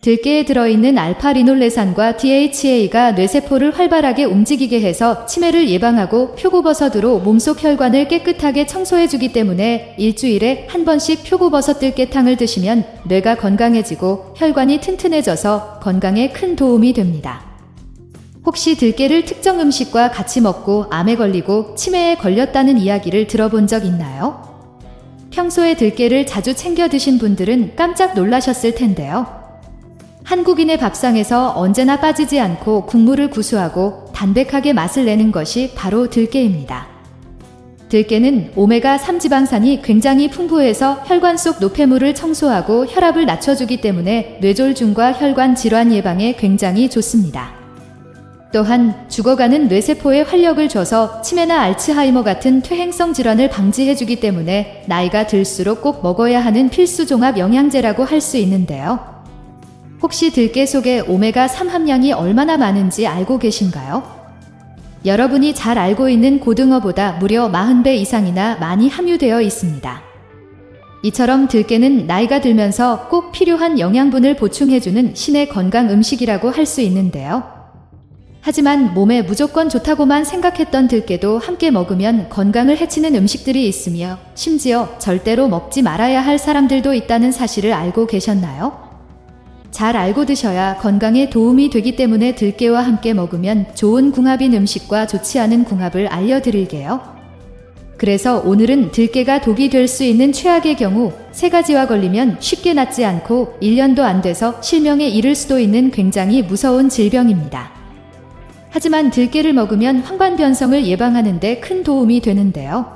Speaker 1: 들깨에 들어있는 알파리놀레산과 DHA가 뇌세포를 활발하게 움직이게 해서 치매를 예방하고 표고버섯으로 몸속 혈관을 깨끗하게 청소해주기 때문에 일주일에 한 번씩 표고버섯 들깨탕을 드시면 뇌가 건강해지고 혈관이 튼튼해져서 건강에 큰 도움이 됩니다. 혹시 들깨를 특정 음식과 같이 먹고 암에 걸리고 치매에 걸렸다는 이야기를 들어본 적 있나요? 평소에 들깨를 자주 챙겨 드신 분들은 깜짝 놀라셨을 텐데요. 한국인의 밥상에서 언제나 빠지지 않고 국물을 구수하고 담백하게 맛을 내는 것이 바로 들깨입니다. 들깨는 오메가3 지방산이 굉장히 풍부해서 혈관 속 노폐물을 청소하고 혈압을 낮춰주기 때문에 뇌졸중과 혈관 질환 예방에 굉장히 좋습니다. 또한 죽어가는 뇌세포에 활력을 줘서 치매나 알츠하이머 같은 퇴행성 질환을 방지해주기 때문에 나이가 들수록 꼭 먹어야 하는 필수 종합 영양제라고 할 수 있는데요. 혹시 들깨 속에 오메가3 함량이 얼마나 많은지 알고 계신가요? 여러분이 잘 알고 있는 고등어보다 무려 40배 이상이나 많이 함유되어 있습니다. 이처럼 들깨는 나이가 들면서 꼭 필요한 영양분을 보충해주는 신의 건강 음식이라고 할 수 있는데요. 하지만 몸에 무조건 좋다고만 생각했던 들깨도 함께 먹으면 건강을 해치는 음식들이 있으며 심지어 절대로 먹지 말아야 할 사람들도 있다는 사실을 알고 계셨나요? 잘 알고 드셔야 건강에 도움이 되기 때문에 들깨와 함께 먹으면 좋은 궁합인 음식과 좋지 않은 궁합을 알려드릴게요. 그래서 오늘은 들깨가 독이 될 수 있는 최악의 경우 3가지와 걸리면 쉽게 낫지 않고 1년도 안 돼서 실명에 이를 수도 있는 굉장히 무서운 질병입니다. 하지만 들깨를 먹으면 황반변성을 예방하는 데 큰 도움이 되는데요.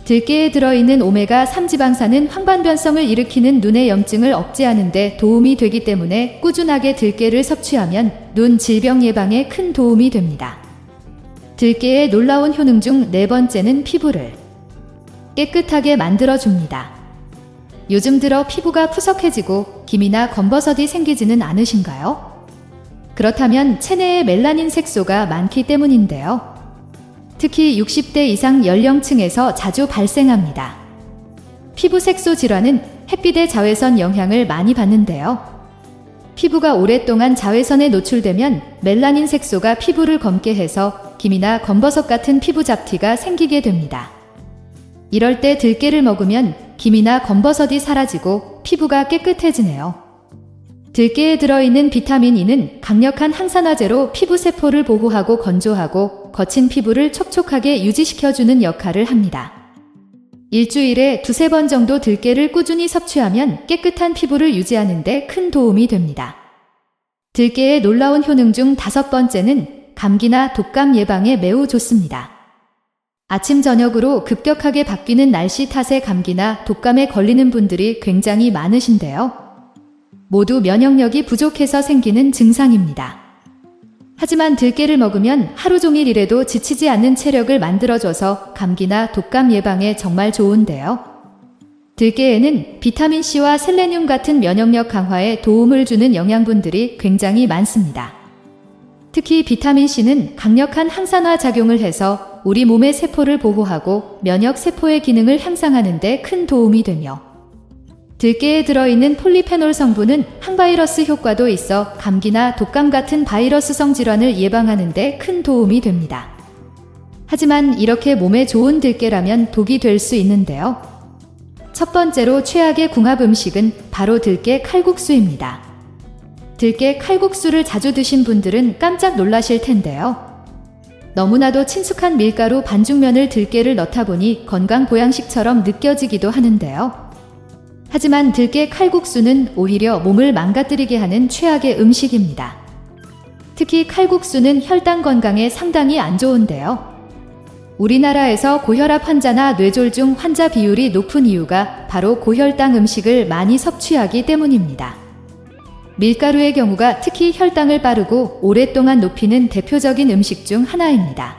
Speaker 1: 들깨에 들어있는 오메가3 지방산은 황반변성을 일으키는 눈의 염증을 억제하는 데 도움이 되기 때문에 꾸준하게 들깨를 섭취하면 눈 질병 예방에 큰 도움이 됩니다. 들깨의 놀라운 효능 중 4번째는 피부를 깨끗하게 만들어줍니다. 요즘 들어 피부가 푸석해지고 기미나 검버섯이 생기지는 않으신가요? 그렇다면 체내에 멜라닌 색소가 많기 때문인데요. 특히 60대 이상 연령층에서 자주 발생합니다. 피부 색소 질환은 햇빛의 자외선 영향을 많이 받는데요. 피부가 오랫동안 자외선에 노출되면 멜라닌 색소가 피부를 검게 해서 기미나 검버섯 같은 피부 잡티가 생기게 됩니다. 이럴 때 들깨를 먹으면 기미나 검버섯이 사라지고 피부가 깨끗해지네요. 들깨에 들어있는 비타민 E는 강력한 항산화제로 피부 세포를 보호하고 건조하고 거친 피부를 촉촉하게 유지시켜주는 역할을 합니다. 일주일에 2-3번 정도 들깨를 꾸준히 섭취하면 깨끗한 피부를 유지하는 데 큰 도움이 됩니다. 들깨의 놀라운 효능 중 5번째는 감기나 독감 예방에 매우 좋습니다. 아침 저녁으로 급격하게 바뀌는 날씨 탓에 감기나 독감에 걸리는 분들이 굉장히 많으신데요. 모두 면역력이 부족해서 생기는 증상입니다. 하지만 들깨를 먹으면 하루 종일 일해도 지치지 않는 체력을 만들어줘서 감기나 독감 예방에 정말 좋은데요. 들깨에는 비타민C와 셀레늄 같은 면역력 강화에 도움을 주는 영양분들이 굉장히 많습니다. 특히 비타민C는 강력한 항산화 작용을 해서 우리 몸의 세포를 보호하고 면역 세포의 기능을 향상하는 데 큰 도움이 되며 들깨에 들어있는 폴리페놀 성분은 항바이러스 효과도 있어 감기나 독감 같은 바이러스성 질환을 예방하는 데 큰 도움이 됩니다. 하지만 이렇게 몸에 좋은 들깨라면 독이 될 수 있는데요. 첫 번째로 최악의 궁합 음식은 바로 들깨 칼국수입니다. 들깨 칼국수를 자주 드신 분들은 깜짝 놀라실 텐데요. 너무나도 친숙한 밀가루 반죽면을 들깨를 넣다 보니 건강 보양식처럼 느껴지기도 하는데요. 하지만 들깨 칼국수는 오히려 몸을 망가뜨리게 하는 최악의 음식입니다. 특히 칼국수는 혈당 건강에 상당히 안 좋은데요. 우리나라에서 고혈압 환자나 뇌졸중 환자 비율이 높은 이유가 바로 고혈당 음식을 많이 섭취하기 때문입니다. 밀가루의 경우가 특히 혈당을 빠르고 오랫동안 높이는 대표적인 음식 중 하나입니다.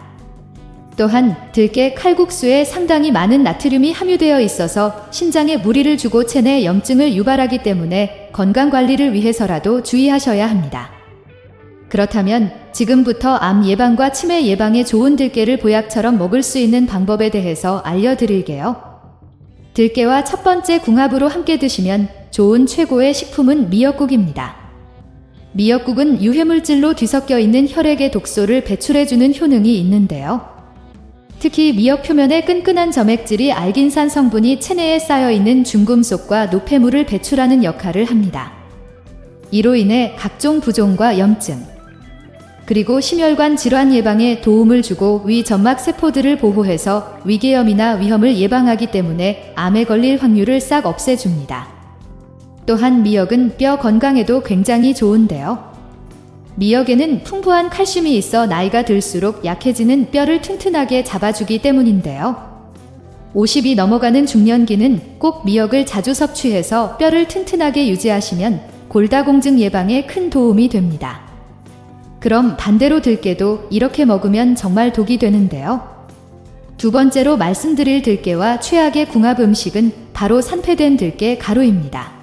Speaker 1: 또한 들깨 칼국수에 상당히 많은 나트륨이 함유되어 있어서 신장에 무리를 주고 체내 염증을 유발하기 때문에 건강관리를 위해서라도 주의하셔야 합니다. 그렇다면 지금부터 암 예방과 치매 예방에 좋은 들깨를 보약처럼 먹을 수 있는 방법에 대해서 알려드릴게요. 들깨와 첫 번째 궁합으로 함께 드시면 좋은 최고의 식품은 미역국입니다. 미역국은 유해물질로 뒤섞여 있는 혈액의 독소를 배출해주는 효능이 있는데요. 특히 미역 표면의 끈끈한 점액질이 알긴산 성분이 체내에 쌓여있는 중금속과 노폐물을 배출하는 역할을 합니다. 이로 인해 각종 부종과 염증, 그리고 심혈관 질환 예방에 도움을 주고 위 점막 세포들을 보호해서 위궤염이나 위험을 예방하기 때문에 암에 걸릴 확률을 싹 없애줍니다. 또한 미역은 뼈 건강에도 굉장히 좋은데요. 미역에는 풍부한 칼슘이 있어 나이가 들수록 약해지는 뼈를 튼튼하게 잡아주기 때문인데요. 50이 넘어가는 중년기는 꼭 미역을 자주 섭취해서 뼈를 튼튼하게 유지하시면 골다공증 예방에 큰 도움이 됩니다. 그럼 반대로 들깨도 이렇게 먹으면 정말 독이 되는데요. 두 번째로 말씀드릴 들깨와 최악의 궁합 음식은 바로 산패된 들깨 가루입니다.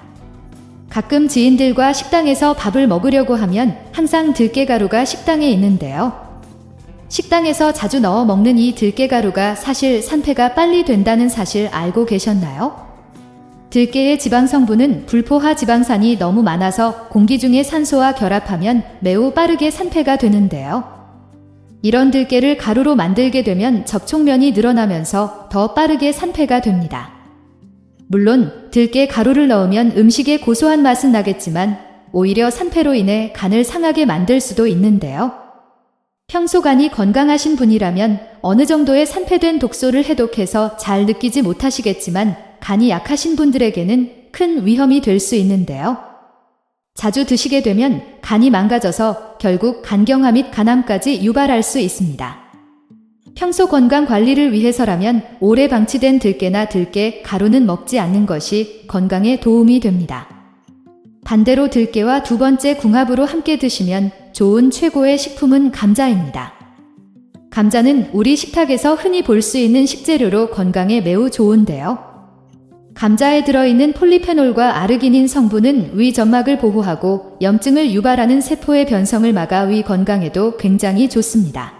Speaker 1: 가끔 지인들과 식당에서 밥을 먹으려고 하면 항상 들깨 가루가 식당에 있는데요. 식당에서 자주 넣어 먹는 이 들깨 가루가 사실 산패가 빨리 된다는 사실 알고 계셨나요? 들깨의 지방 성분은 불포화 지방산이 너무 많아서 공기 중에 산소와 결합하면 매우 빠르게 산패가 되는데요. 이런 들깨를 가루로 만들게 되면 접촉면이 늘어나면서 더 빠르게 산패가 됩니다. 물론 들깨 가루를 넣으면 음식의 고소한 맛은 나겠지만 오히려 산패로 인해 간을 상하게 만들 수도 있는데요. 평소 간이 건강하신 분이라면 어느 정도의 산패된 독소를 해독해서 잘 느끼지 못하시겠지만 간이 약하신 분들에게는 큰 위험이 될 수 있는데요. 자주 드시게 되면 간이 망가져서 결국 간경화 및 간암까지 유발할 수 있습니다. 평소 건강 관리를 위해서라면 오래 방치된 들깨나 들깨 가루는 먹지 않는 것이 건강에 도움이 됩니다. 반대로 들깨와 두 번째 궁합으로 함께 드시면 좋은 최고의 식품은 감자입니다. 감자는 우리 식탁에서 흔히 볼 수 있는 식재료로 건강에 매우 좋은데요. 감자에 들어있는 폴리페놀과 아르기닌 성분은 위 점막을 보호하고 염증을 유발하는 세포의 변성을 막아 위 건강에도 굉장히 좋습니다.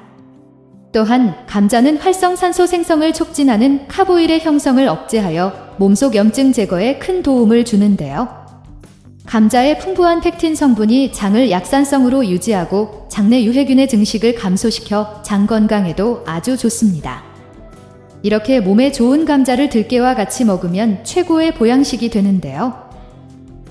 Speaker 1: 또한 감자는 활성산소 생성을 촉진하는 카보일의 형성을 억제하여 몸속 염증 제거에 큰 도움을 주는데요. 감자의 풍부한 펙틴 성분이 장을 약산성으로 유지하고 장내 유해균의 증식을 감소시켜 장 건강에도 아주 좋습니다. 이렇게 몸에 좋은 감자를 들깨와 같이 먹으면 최고의 보양식이 되는데요.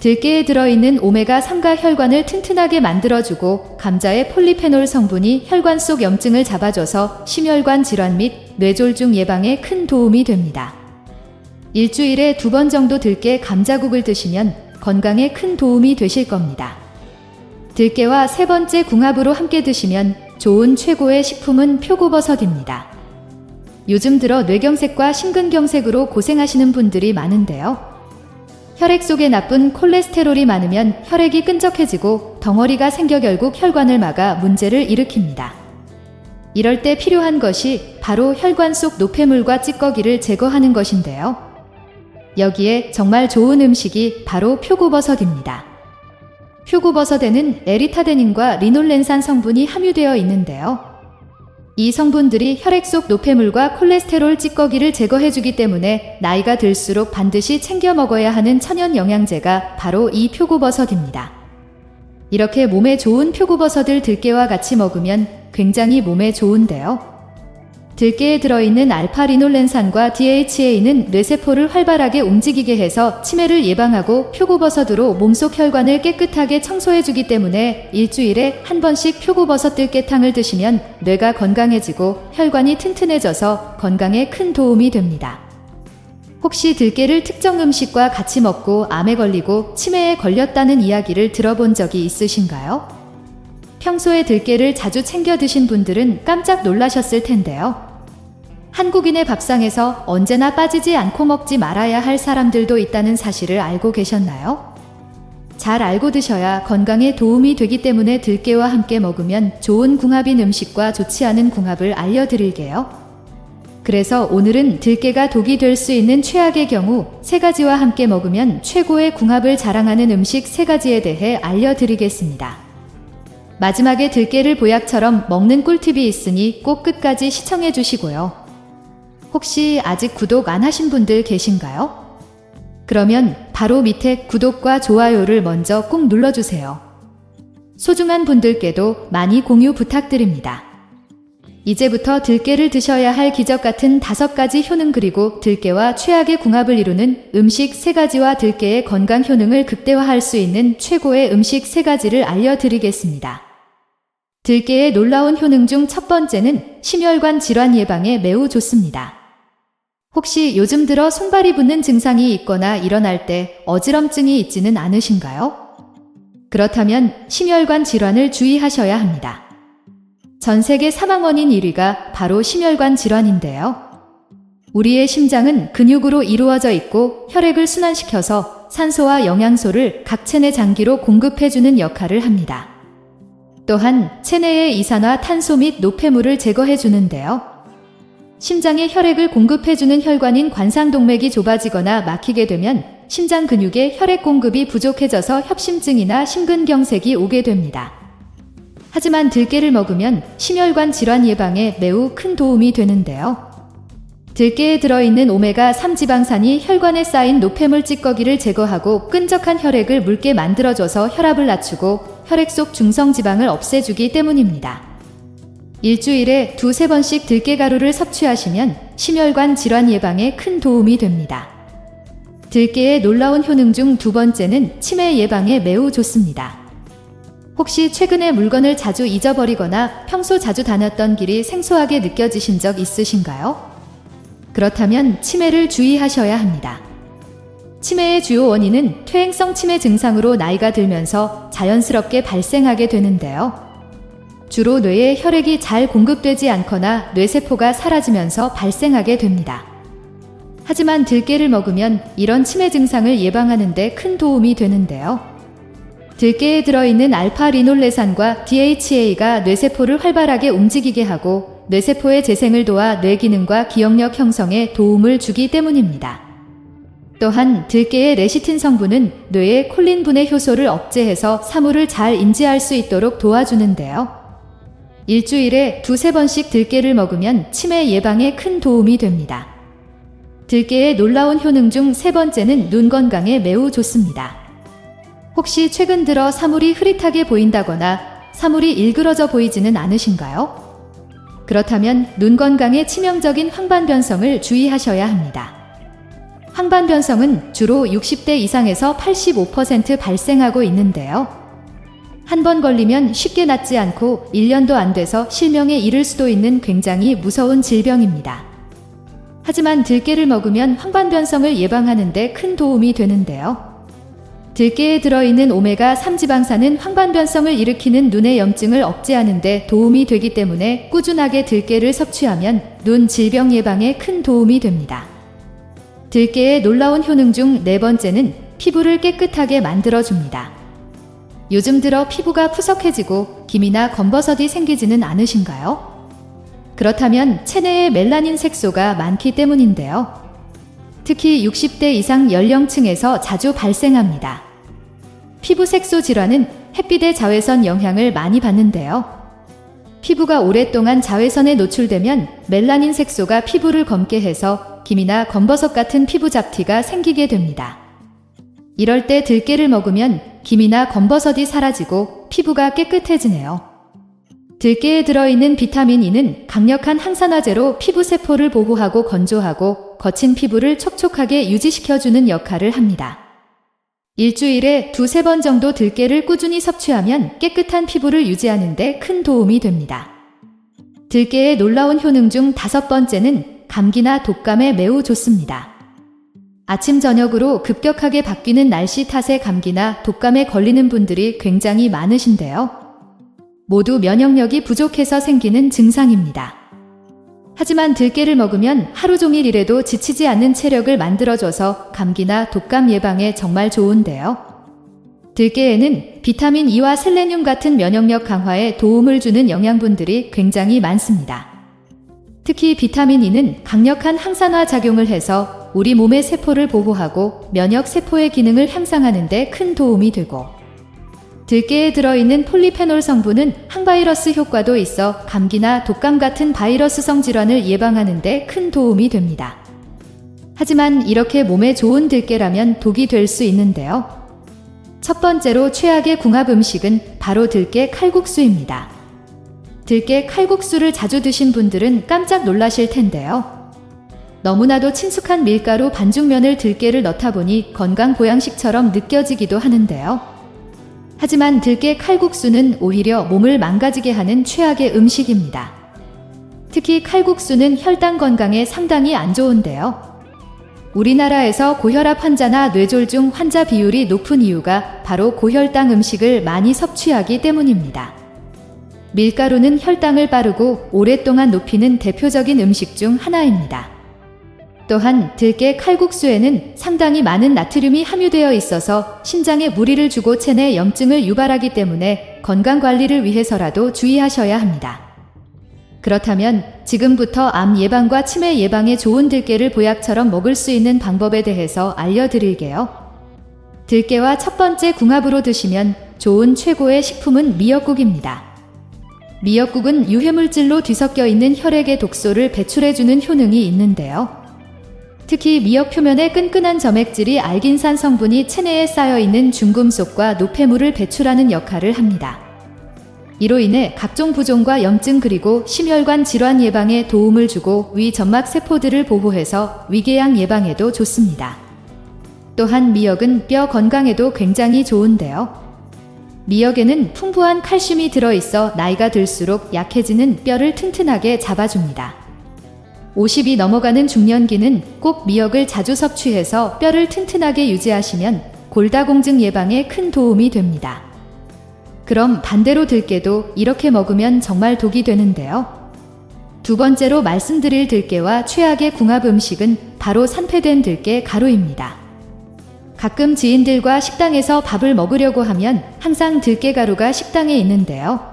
Speaker 1: 들깨에 들어있는 오메가3가 혈관을 튼튼하게 만들어주고 감자의 폴리페놀 성분이 혈관 속 염증을 잡아줘서 심혈관 질환 및 뇌졸중 예방에 큰 도움이 됩니다. 일주일에 2번 정도 들깨 감자국을 드시면 건강에 큰 도움이 되실 겁니다. 들깨와 세 번째 궁합으로 함께 드시면 좋은 최고의 식품은 표고버섯입니다. 요즘 들어 뇌경색과 심근경색으로 고생하시는 분들이 많은데요. 혈액 속에 나쁜 콜레스테롤이 많으면 혈액이 끈적해지고 덩어리가 생겨 결국 혈관을 막아 문제를 일으킵니다. 이럴 때 필요한 것이 바로 혈관 속 노폐물과 찌꺼기를 제거하는 것인데요. 여기에 정말 좋은 음식이 바로 표고버섯입니다. 표고버섯에는 에리타데닌과 리놀렌산 성분이 함유되어 있는데요. 이 성분들이 혈액 속 노폐물과 콜레스테롤 찌꺼기를 제거해주기 때문에 나이가 들수록 반드시 챙겨 먹어야 하는 천연 영양제가 바로 이 표고버섯입니다. 이렇게 몸에 좋은 표고버섯을 들깨와 같이 먹으면 굉장히 몸에 좋은데요. 들깨에 들어있는 알파리놀렌산과 DHA는 뇌세포를 활발하게 움직이게 해서 치매를 예방하고 표고버섯으로 몸속 혈관을 깨끗하게 청소해주기 때문에 일주일에 한 번씩 표고버섯 들깨탕을 드시면 뇌가 건강해지고 혈관이 튼튼해져서 건강에 큰 도움이 됩니다. 혹시 들깨를 특정 음식과 같이 먹고 암에 걸리고 치매에 걸렸다는 이야기를 들어본 적이 있으신가요? 평소에 들깨를 자주 챙겨 드신 분들은 깜짝 놀라셨을 텐데요. 한국인의 밥상에서 언제나 빠지지 않고 먹지 말아야 할 사람들도 있다는 사실을 알고 계셨나요? 잘 알고 드셔야 건강에 도움이 되기 때문에 들깨와 함께 먹으면 좋은 궁합인 음식과 좋지 않은 궁합을 알려드릴게요. 그래서 오늘은 들깨가 독이 될 수 있는 최악의 경우 3가지와 함께 먹으면 최고의 궁합을 자랑하는 음식 3가지에 대해 알려드리겠습니다. 마지막에 들깨를 보약처럼 먹는 꿀팁이 있으니 꼭 끝까지 시청해 주시고요. 혹시 아직 구독 안 하신 분들 계신가요? 그러면 바로 밑에 구독과 좋아요를 먼저 꼭 눌러주세요. 소중한 분들께도 많이 공유 부탁드립니다. 이제부터 들깨를 드셔야 할 기적 같은 5가지 효능 그리고 들깨와 최악의 궁합을 이루는 음식 3가지와 들깨의 건강 효능을 극대화할 수 있는 최고의 음식 3가지를 알려드리겠습니다. 들깨의 놀라운 효능 중 첫 번째는 심혈관 질환 예방에 매우 좋습니다. 혹시 요즘 들어 손발이 붓는 증상이 있거나 일어날 때 어지럼증이 있지는 않으신가요? 그렇다면 심혈관 질환을 주의하셔야 합니다. 전 세계 사망 원인 1위가 바로 심혈관 질환인데요. 우리의 심장은 근육으로 이루어져 있고 혈액을 순환시켜서 산소와 영양소를 각 체내 장기로 공급해주는 역할을 합니다. 또한 체내의 이산화탄소 및 노폐물을 제거해주는데요. 심장에 혈액을 공급해주는 혈관인 관상동맥이 좁아지거나 막히게 되면 심장 근육에 혈액 공급이 부족해져서 협심증이나 심근경색이 오게 됩니다. 하지만 들깨를 먹으면 심혈관 질환 예방에 매우 큰 도움이 되는데요. 들깨에 들어있는 오메가3 지방산이 혈관에 쌓인 노폐물 찌꺼기를 제거하고 끈적한 혈액을 묽게 만들어줘서 혈압을 낮추고 혈액 속 중성지방을 없애주기 때문입니다. 일주일에 2-3번씩 들깨가루를 섭취하시면 심혈관 질환 예방에 큰 도움이 됩니다. 들깨의 놀라운 효능 중 두 번째는 치매 예방에 매우 좋습니다. 혹시 최근에 물건을 자주 잊어버리거나 평소 자주 다녔던 길이 생소하게 느껴지신 적 있으신가요? 그렇다면 치매를 주의하셔야 합니다. 치매의 주요 원인은 퇴행성 치매 증상으로 나이가 들면서 자연스럽게 발생하게 되는데요. 주로 뇌에 혈액이 잘 공급되지 않거나 뇌세포가 사라지면서 발생하게 됩니다. 하지만 들깨를 먹으면 이런 치매 증상을 예방하는 데 큰 도움이 되는데요. 들깨에 들어있는 알파-리놀레산과 DHA가 뇌세포를 활발하게 움직이게 하고 뇌세포의 재생을 도와 뇌기능과 기억력 형성에 도움을 주기 때문입니다. 또한 들깨의 레시틴 성분은 뇌의 콜린 분해 효소를 억제해서 사물을 잘 인지할 수 있도록 도와주는데요. 일주일에 2-3번씩 들깨를 먹으면 치매 예방에 큰 도움이 됩니다. 들깨의 놀라운 효능 중 세 번째는 눈 건강에 매우 좋습니다. 혹시 최근 들어 사물이 흐릿하게 보인다거나 사물이 일그러져 보이지는 않으신가요? 그렇다면 눈 건강에 치명적인 황반변성을 주의하셔야 합니다. 황반변성은 주로 60대 이상에서 85% 발생하고 있는데요. 한 번 걸리면 쉽게 낫지 않고 1년도 안 돼서 실명에 이를 수도 있는 굉장히 무서운 질병입니다. 하지만 들깨를 먹으면 황반변성을 예방하는 데 큰 도움이 되는데요. 들깨에 들어있는 오메가3 지방산은 황반변성을 일으키는 눈의 염증을 억제하는 데 도움이 되기 때문에 꾸준하게 들깨를 섭취하면 눈 질병 예방에 큰 도움이 됩니다. 들깨의 놀라운 효능 중 네 번째는 피부를 깨끗하게 만들어줍니다. 요즘 들어 피부가 푸석해지고 기미나 검버섯이 생기지는 않으신가요? 그렇다면 체내에 멜라닌 색소가 많기 때문인데요. 특히 60대 이상 연령층에서 자주 발생합니다. 피부 색소 질환은 햇빛의 자외선 영향을 많이 받는데요. 피부가 오랫동안 자외선에 노출되면 멜라닌 색소가 피부를 검게 해서 기미나 검버섯 같은 피부 잡티가 생기게 됩니다. 이럴 때 들깨를 먹으면 기미나 검버섯이 사라지고 피부가 깨끗해지네요. 들깨에 들어있는 비타민 E는 강력한 항산화제로 피부 세포를 보호하고 건조하고 거친 피부를 촉촉하게 유지시켜주는 역할을 합니다. 일주일에 2-3번 정도 들깨를 꾸준히 섭취하면 깨끗한 피부를 유지하는 데 큰 도움이 됩니다. 들깨의 놀라운 효능 중 5번째는 감기나 독감에 매우 좋습니다. 아침 저녁으로 급격하게 바뀌는 날씨 탓에 감기나 독감에 걸리는 분들이 굉장히 많으신데요. 모두 면역력이 부족해서 생기는 증상입니다. 하지만 들깨를 먹으면 하루 종일 일해도 지치지 않는 체력을 만들어줘서 감기나 독감 예방에 정말 좋은데요. 들깨에는 비타민 E와 셀레늄 같은 면역력 강화에 도움을 주는 영양분들이 굉장히 많습니다. 특히 비타민 E는 강력한 항산화 작용을 해서 우리 몸의 세포를 보호하고 면역 세포의 기능을 향상하는 데 큰 도움이 되고, 들깨에 들어있는 폴리페놀 성분은 항바이러스 효과도 있어 감기나 독감 같은 바이러스성 질환을 예방하는 데 큰 도움이 됩니다. 하지만 이렇게 몸에 좋은 들깨라면 독이 될 수 있는데요. 첫 번째로 최악의 궁합 음식은 바로 들깨 칼국수입니다. 들깨 칼국수를 자주 드신 분들은 깜짝 놀라실 텐데요. 너무나도 친숙한 밀가루 반죽면을 들깨를 넣다 보니 건강 보양식처럼 느껴지기도 하는데요. 하지만 들깨 칼국수는 오히려 몸을 망가지게 하는 최악의 음식입니다. 특히 칼국수는 혈당 건강에 상당히 안 좋은데요. 우리나라에서 고혈압 환자나 뇌졸중 환자 비율이 높은 이유가 바로 고혈당 음식을 많이 섭취하기 때문입니다. 밀가루는 혈당을 빠르고 오랫동안 높이는 대표적인 음식 중 하나입니다. 또한 들깨 칼국수에는 상당히 많은 나트륨이 함유되어 있어서 심장에 무리를 주고 체내 염증을 유발하기 때문에 건강관리를 위해서라도 주의하셔야 합니다. 그렇다면 지금부터 암 예방과 치매 예방에 좋은 들깨를 보약처럼 먹을 수 있는 방법에 대해서 알려드릴게요. 들깨와 첫 번째 궁합으로 드시면 좋은 최고의 식품은 미역국입니다. 미역국은 유해물질로 뒤섞여 있는 혈액의 독소를 배출해주는 효능이 있는데요. 특히 미역 표면의 끈끈한 점액질이 알긴산 성분이 체내에 쌓여있는 중금속과 노폐물을 배출하는 역할을 합니다. 이로 인해 각종 부종과 염증 그리고 심혈관 질환 예방에 도움을 주고 위 점막 세포들을 보호해서 위궤양 예방에도 좋습니다. 또한 미역은 뼈 건강에도 굉장히 좋은데요. 미역에는 풍부한 칼슘이 들어있어 나이가 들수록 약해지는 뼈를 튼튼하게 잡아줍니다. 50이 넘어가는 중년기는 꼭 미역을 자주 섭취해서 뼈를 튼튼하게 유지하시면 골다공증 예방에 큰 도움이 됩니다. 그럼 반대로 들깨도 이렇게 먹으면 정말 독이 되는데요. 두 번째로 말씀드릴 들깨와 최악의 궁합 음식은 바로 산패된 들깨 가루입니다. 가끔 지인들과 식당에서 밥을 먹으려고 하면 항상 들깨 가루가 식당에 있는데요.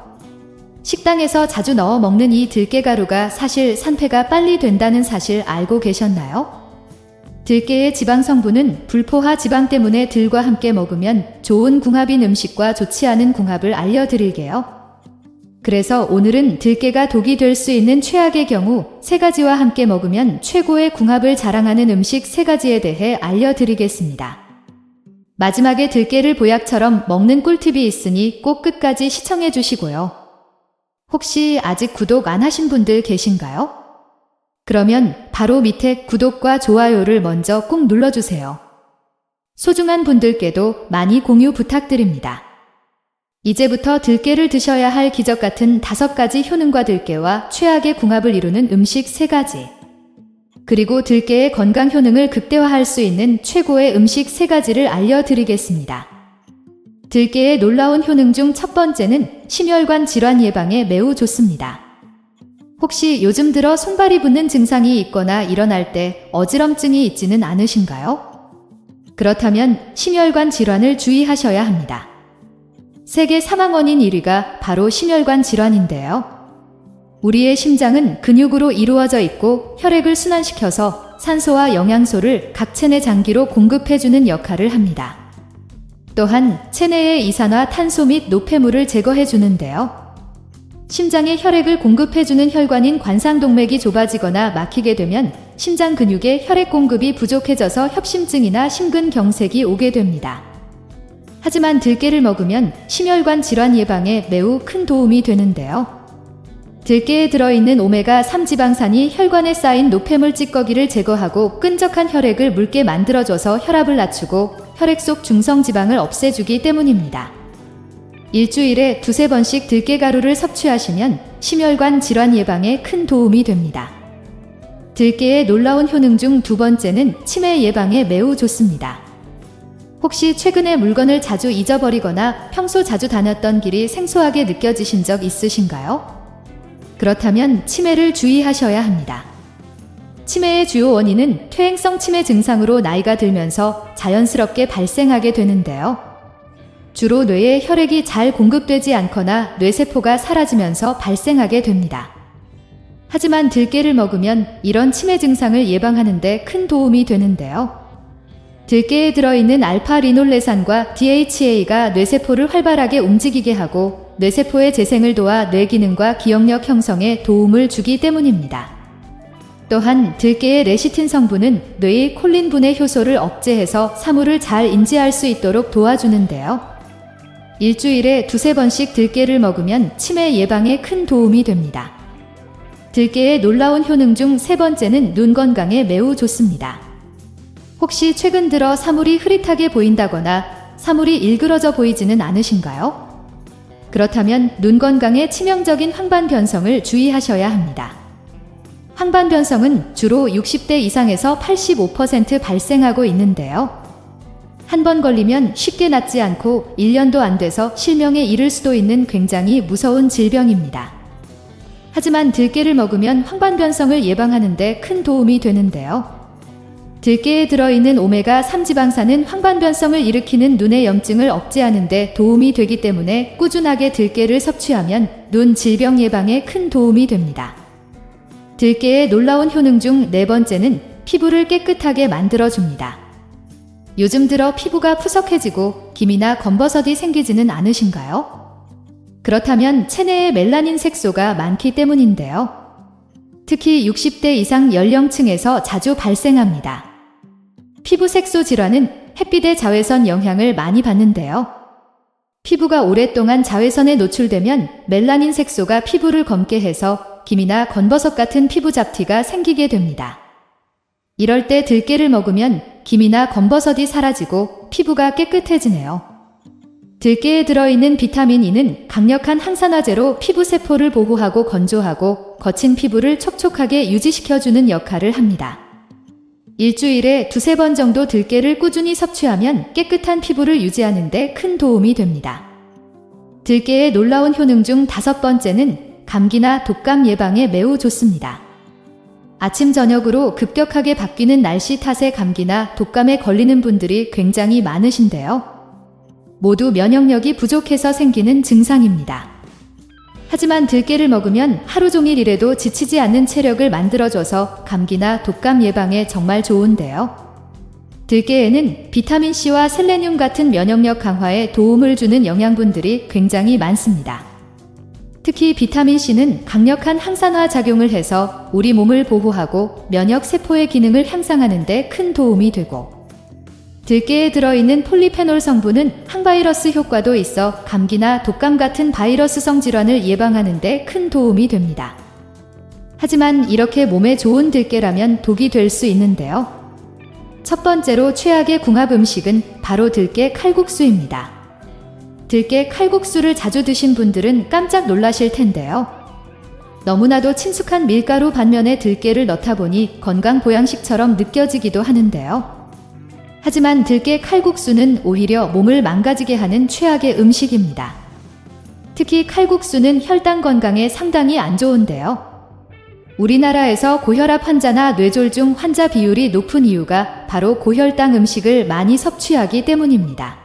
Speaker 1: 식당에서 자주 넣어 먹는 이 들깨가루가 사실 산패가 빨리 된다는 사실 알고 계셨나요? 들깨의 지방 성분은 불포화 지방 때문에 들과 함께 먹으면 좋은 궁합인 음식과 좋지 않은 궁합을 알려드릴게요. 그래서 오늘은 들깨가 독이 될 수 있는 최악의 경우 3가지와 함께 먹으면 최고의 궁합을 자랑하는 음식 3가지에 대해 알려드리겠습니다. 마지막에 들깨를 보약처럼 먹는 꿀팁이 있으니 꼭 끝까지 시청해 주시고요. 혹시 아직 구독 안 하신 분들 계신가요? 그러면 바로 밑에 구독과 좋아요를 먼저 꼭 눌러주세요. 소중한 분들께도 많이 공유 부탁드립니다. 이제부터 들깨를 드셔야 할 기적 같은 5가지 효능과 들깨와 최악의 궁합을 이루는 음식 3가지. 그리고 들깨의 건강 효능을 극대화할 수 있는 최고의 음식 3가지를 알려드리겠습니다. 들깨의 놀라운 효능 중 첫 번째는 심혈관 질환 예방에 매우 좋습니다. 혹시 요즘 들어 손발이 붓는 증상이 있거나 일어날 때 어지럼증이 있지는 않으신가요? 그렇다면 심혈관 질환을 주의하셔야 합니다. 세계 사망 원인 1위가 바로 심혈관 질환인데요. 우리의 심장은 근육으로 이루어져 있고 혈액을 순환시켜서 산소와 영양소를 각 체내 장기로 공급해주는 역할을 합니다. 또한 체내의 이산화 탄소 및 노폐물을 제거해 주는데요. 심장에 혈액을 공급해주는 혈관인 관상동맥이 좁아지거나 막히게 되면 심장 근육에 혈액 공급이 부족해져서 협심증이나 심근경색이 오게 됩니다. 하지만 들깨를 먹으면 심혈관 질환 예방에 매우 큰 도움이 되는데요. 들깨에 들어있는 오메가3 지방산이 혈관에 쌓인 노폐물 찌꺼기를 제거하고 끈적한 혈액을 묽게 만들어줘서 혈압을 낮추고 혈액 속 중성지방을 없애주기 때문입니다. 일주일에 2-3번씩 들깨가루를 섭취하시면 심혈관 질환 예방에 큰 도움이 됩니다. 들깨의 놀라운 효능 중 2번째는 치매 예방에 매우 좋습니다. 혹시 최근에 물건을 자주 잊어버리거나 평소 자주 다녔던 길이 생소하게 느껴지신 적 있으신가요? 그렇다면 치매를 주의하셔야 합니다. 치매의 주요 원인은 퇴행성 치매 증상으로 나이가 들면서 자연스럽게 발생하게 되는데요. 주로 뇌에 혈액이 잘 공급되지 않거나 뇌세포가 사라지면서 발생하게 됩니다. 하지만 들깨를 먹으면 이런 치매 증상을 예방하는 데 큰 도움이 되는데요. 들깨에 들어있는 알파-리놀레산과 DHA가 뇌세포를 활발하게 움직이게 하고 뇌세포의 재생을 도와 뇌기능과 기억력 형성에 도움을 주기 때문입니다. 또한 들깨의 레시틴 성분은 뇌의 콜린 분해 효소를 억제해서 사물을 잘 인지할 수 있도록 도와주는데요. 일주일에 2-3번씩 들깨를 먹으면 치매 예방에 큰 도움이 됩니다. 들깨의 놀라운 효능 중 3번째는 눈 건강에 매우 좋습니다. 혹시 최근 들어 사물이 흐릿하게 보인다거나 사물이 일그러져 보이지는 않으신가요? 그렇다면 눈 건강에 치명적인 황반 변성을 주의하셔야 합니다. 황반 변성은 주로 60대 이상에서 85% 발생하고 있는데요. 한 번 걸리면 쉽게 낫지 않고 1년도 안 돼서 실명에 이를 수도 있는 굉장히 무서운 질병입니다. 하지만 들깨를 먹으면 황반 변성을 예방하는 데 큰 도움이 되는데요. 들깨에 들어있는 오메가3 지방산은 황반 변성을 일으키는 눈의 염증을 억제하는 데 도움이 되기 때문에 꾸준하게 들깨를 섭취하면 눈 질병 예방에 큰 도움이 됩니다. 들깨의 놀라운 효능 중 네 번째는 피부를 깨끗하게 만들어줍니다. 요즘 들어 피부가 푸석해지고 기미나 검버섯이 생기지는 않으신가요? 그렇다면 체내에 멜라닌 색소가 많기 때문인데요. 특히 60대 이상 연령층에서 자주 발생합니다. 피부 색소 질환은 햇빛의 자외선 영향을 많이 받는데요. 피부가 오랫동안 자외선에 노출되면 멜라닌 색소가 피부를 검게 해서 기미나 건버섯 같은 피부 잡티가 생기게 됩니다. 이럴 때 들깨를 먹으면 기미나 검버섯이 사라지고 피부가 깨끗해지네요. 들깨에 들어있는 비타민 E는 강력한 항산화제로 피부 세포를 보호하고 건조하고 거친 피부를 촉촉하게 유지시켜주는 역할을 합니다. 일주일에 두세 번 정도 들깨를 꾸준히 섭취하면 깨끗한 피부를 유지하는 데 큰 도움이 됩니다. 들깨의 놀라운 효능 중 다섯 번째는 감기나 독감 예방에 매우 좋습니다. 아침 저녁으로 급격하게 바뀌는 날씨 탓에 감기나 독감에 걸리는 분들이 굉장히 많으신데요. 모두 면역력이 부족해서 생기는 증상입니다. 하지만 들깨를 먹으면 하루 종일 일해도 지치지 않는 체력을 만들어줘서 감기나 독감 예방에 정말 좋은데요. 들깨에는 비타민C와 셀레늄 같은 면역력 강화에 도움을 주는 영양분들이 굉장히 많습니다. 특히 비타민C는 강력한 항산화 작용을 해서 우리 몸을 보호하고 면역 세포의 기능을 향상하는 데 큰 도움이 되고, 들깨에 들어있는 폴리페놀 성분은 항바이러스 효과도 있어 감기나 독감 같은 바이러스성 질환을 예방하는 데 큰 도움이 됩니다. 하지만 이렇게 몸에 좋은 들깨라면 독이 될 수 있는데요. 첫 번째로 최악의 궁합 음식은 바로 들깨 칼국수입니다. 들깨 칼국수를 자주 드신 분들은 깜짝 놀라실 텐데요. 너무나도 친숙한 밀가루 반면에 들깨를 넣다 보니 건강 보양식처럼 느껴지기도 하는데요. 하지만 들깨 칼국수는 오히려 몸을 망가지게 하는 최악의 음식입니다. 특히 칼국수는 혈당 건강에 상당히 안 좋은데요. 우리나라에서 고혈압 환자나 뇌졸중 환자 비율이 높은 이유가 바로 고혈당 음식을 많이 섭취하기 때문입니다.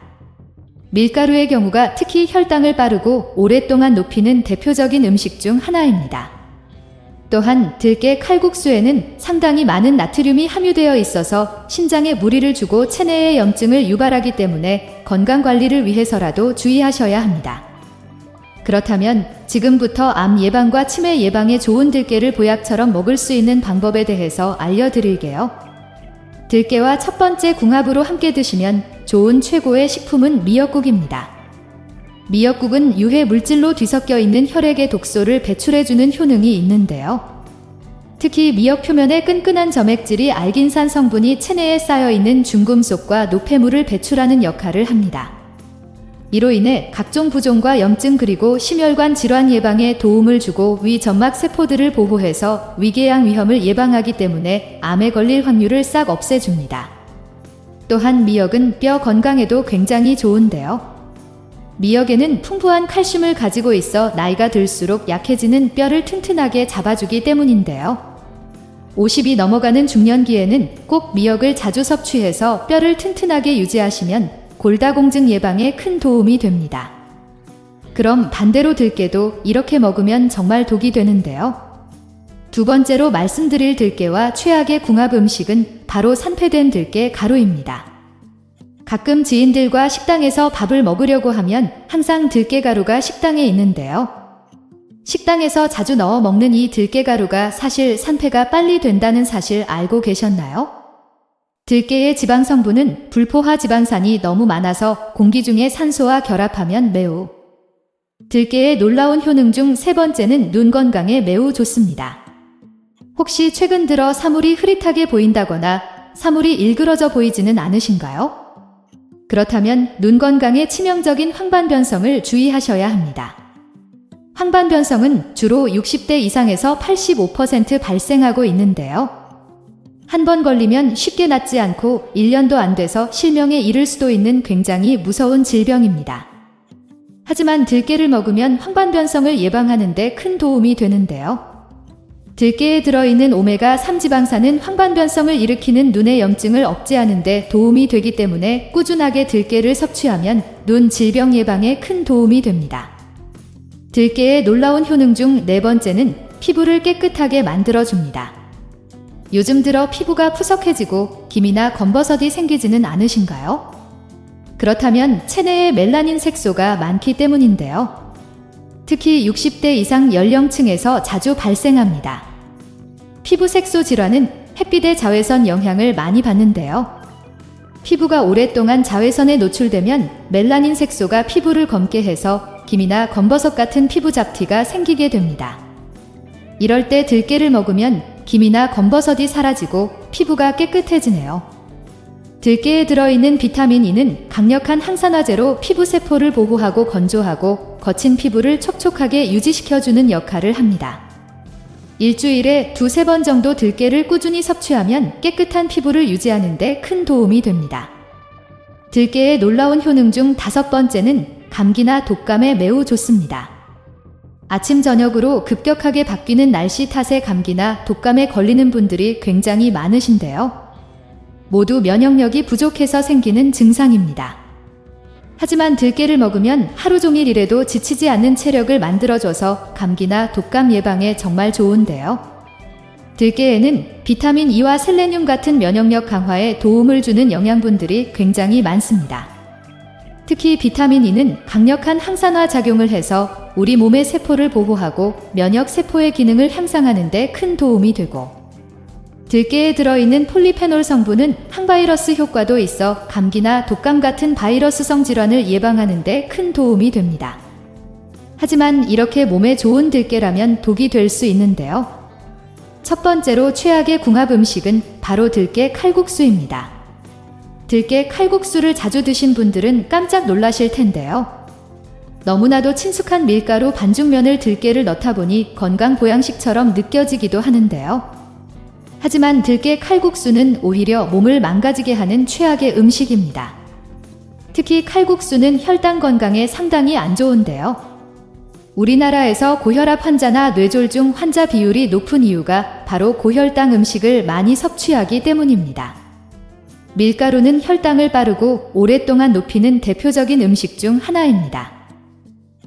Speaker 1: 밀가루의 경우가 특히 혈당을 빠르고 오랫동안 높이는 대표적인 음식 중 하나입니다. 또한 들깨 칼국수에는 상당히 많은 나트륨이 함유되어 있어서 신장에 무리를 주고 체내의 염증을 유발하기 때문에 건강관리를 위해서라도 주의하셔야 합니다. 그렇다면 지금부터 암 예방과 치매 예방에 좋은 들깨를 보약처럼 먹을 수 있는 방법에 대해서 알려드릴게요. 들깨와 첫 번째 궁합으로 함께 드시면 좋은 최고의 식품은 미역국입니다. 미역국은 유해 물질로 뒤섞여 있는 혈액의 독소를 배출해주는 효능이 있는데요. 특히 미역 표면의 끈끈한 점액질이 알긴산 성분이 체내에 쌓여있는 중금속과 노폐물을 배출하는 역할을 합니다. 이로 인해 각종 부종과 염증 그리고 심혈관 질환 예방에 도움을 주고 위 점막 세포들을 보호해서 위궤양 위험을 예방하기 때문에 암에 걸릴 확률을 싹 없애줍니다. 또한 미역은 뼈 건강에도 굉장히 좋은데요. 미역에는 풍부한 칼슘을 가지고 있어 나이가 들수록 약해지는 뼈를 튼튼하게 잡아주기 때문인데요. 50이 넘어가는 중년기에는 꼭 미역을 자주 섭취해서 뼈를 튼튼하게 유지하시면 골다공증 예방에 큰 도움이 됩니다. 그럼 반대로 들깨도 이렇게 먹으면 정말 독이 되는데요. 두 번째로 말씀드릴 들깨와 최악의 궁합 음식은 바로 산패된 들깨 가루입니다. 가끔 지인들과 식당에서 밥을 먹으려고 하면 항상 들깨 가루가 식당에 있는데요. 식당에서 자주 넣어 먹는 이 들깨 가루가 사실 산패가 빨리 된다는 사실 알고 계셨나요? 들깨의 지방 성분은 불포화 지방산이 너무 많아서 공기 중에 산소와 결합하면 매우 들깨의 놀라운 효능 중 세 번째는 눈 건강에 매우 좋습니다. 혹시 최근 들어 사물이 흐릿하게 보인다거나 사물이 일그러져 보이지는 않으신가요? 그렇다면 눈 건강에 치명적인 황반변성을 주의하셔야 합니다. 황반변성은 주로 60대 이상에서 85% 발생하고 있는데요. 한 번 걸리면 쉽게 낫지 않고 1년도 안 돼서 실명에 이를 수도 있는 굉장히 무서운 질병입니다. 하지만 들깨를 먹으면 황반변성을 예방하는 데 큰 도움이 되는데요. 들깨에 들어있는 오메가3 지방산은 황반변성을 일으키는 눈의 염증을 억제하는 데 도움이 되기 때문에 꾸준하게 들깨를 섭취하면 눈 질병 예방에 큰 도움이 됩니다. 들깨의 놀라운 효능 중 네 번째는 피부를 깨끗하게 만들어줍니다. 요즘 들어 피부가 푸석해지고 기미나 검버섯이 생기지는 않으신가요? 그렇다면 체내에 멜라닌 색소가 많기 때문인데요. 특히 60대 이상 연령층에서 자주 발생합니다. 피부 색소 질환은 햇빛의 자외선 영향을 많이 받는데요. 피부가 오랫동안 자외선에 노출되면 멜라닌 색소가 피부를 검게 해서 기미나 검버섯 같은 피부 잡티가 생기게 됩니다. 이럴 때 들깨를 먹으면 기미나 검버섯이 사라지고 피부가 깨끗해지네요. 들깨에 들어있는 비타민 E는 강력한 항산화제로 피부 세포를 보호하고 건조하고 거친 피부를 촉촉하게 유지시켜주는 역할을 합니다. 일주일에 2-3번 정도 들깨를 꾸준히 섭취하면 깨끗한 피부를 유지하는 데 큰 도움이 됩니다. 들깨의 놀라운 효능 중 5번째는 감기나 독감에 매우 좋습니다. 아침 저녁으로 급격하게 바뀌는 날씨 탓에 감기나 독감에 걸리는 분들이 굉장히 많으신데요. 모두 면역력이 부족해서 생기는 증상입니다. 하지만 들깨를 먹으면 하루 종일 일해도 지치지 않는 체력을 만들어줘서 감기나 독감 예방에 정말 좋은데요. 들깨에는 비타민 E와 셀레늄 같은 면역력 강화에 도움을 주는 영양분들이 굉장히 많습니다. 특히 비타민 E는 강력한 항산화 작용을 해서 우리 몸의 세포를 보호하고 면역 세포의 기능을 향상하는 데 큰 도움이 되고, 들깨에 들어있는 폴리페놀 성분은 항바이러스 효과도 있어 감기나 독감 같은 바이러스성 질환을 예방하는 데 큰 도움이 됩니다. 하지만 이렇게 몸에 좋은 들깨라면 독이 될 수 있는데요. 첫 번째로 최악의 궁합 음식은 바로 들깨 칼국수입니다. 들깨 칼국수를 자주 드신 분들은 깜짝 놀라실 텐데요. 너무나도 친숙한 밀가루 반죽면을 들깨를 넣다 보니 건강 보양식처럼 느껴지기도 하는데요. 하지만 들깨 칼국수는 오히려 몸을 망가지게 하는 최악의 음식입니다. 특히 칼국수는 혈당 건강에 상당히 안 좋은데요. 우리나라에서 고혈압 환자나 뇌졸중 환자 비율이 높은 이유가 바로 고혈당 음식을 많이 섭취하기 때문입니다. 밀가루는 혈당을 빠르고 오랫동안 높이는 대표적인 음식 중 하나입니다.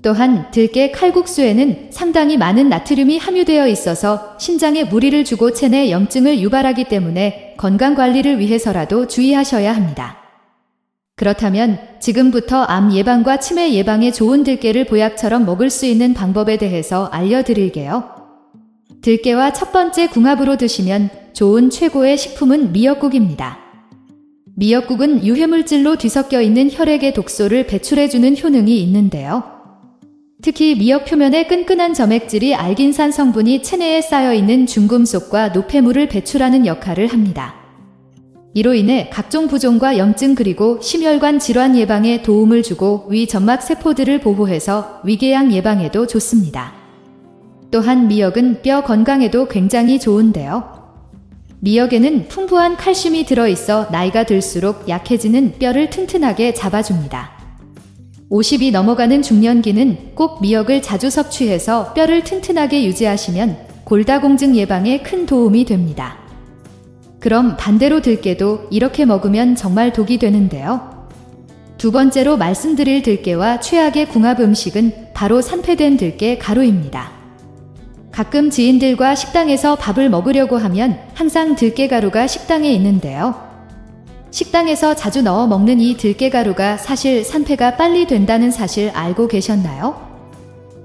Speaker 1: 또한 들깨 칼국수에는 상당히 많은 나트륨이 함유되어 있어서 신장에 무리를 주고 체내 염증을 유발하기 때문에 건강관리를 위해서라도 주의하셔야 합니다. 그렇다면 지금부터 암 예방과 치매 예방에 좋은 들깨를 보약처럼 먹을 수 있는 방법에 대해서 알려드릴게요. 들깨와 첫 번째 궁합으로 드시면 좋은 최고의 식품은 미역국입니다. 미역국은 유해물질로 뒤섞여 있는 혈액의 독소를 배출해주는 효능이 있는데요. 특히 미역 표면의 끈끈한 점액질이 알긴산 성분이 체내에 쌓여있는 중금속과 노폐물을 배출하는 역할을 합니다. 이로 인해 각종 부종과 염증 그리고 심혈관 질환 예방에 도움을 주고 위 점막 세포들을 보호해서 위궤양 예방에도 좋습니다. 또한 미역은 뼈 건강에도 굉장히 좋은데요. 미역에는 풍부한 칼슘이 들어있어 나이가 들수록 약해지는 뼈를 튼튼하게 잡아줍니다. 50이 넘어가는 중년기는 꼭 미역을 자주 섭취해서 뼈를 튼튼하게 유지하시면 골다공증 예방에 큰 도움이 됩니다. 그럼 반대로 들깨도 이렇게 먹으면 정말 독이 되는데요. 두 번째로 말씀드릴 들깨와 최악의 궁합 음식은 바로 산패된 들깨 가루입니다. 가끔 지인들과 식당에서 밥을 먹으려고 하면 항상 들깨 가루가 식당에 있는데요. 식당에서 자주 넣어 먹는 이 들깨가루가 사실 산패가 빨리 된다는 사실 알고 계셨나요?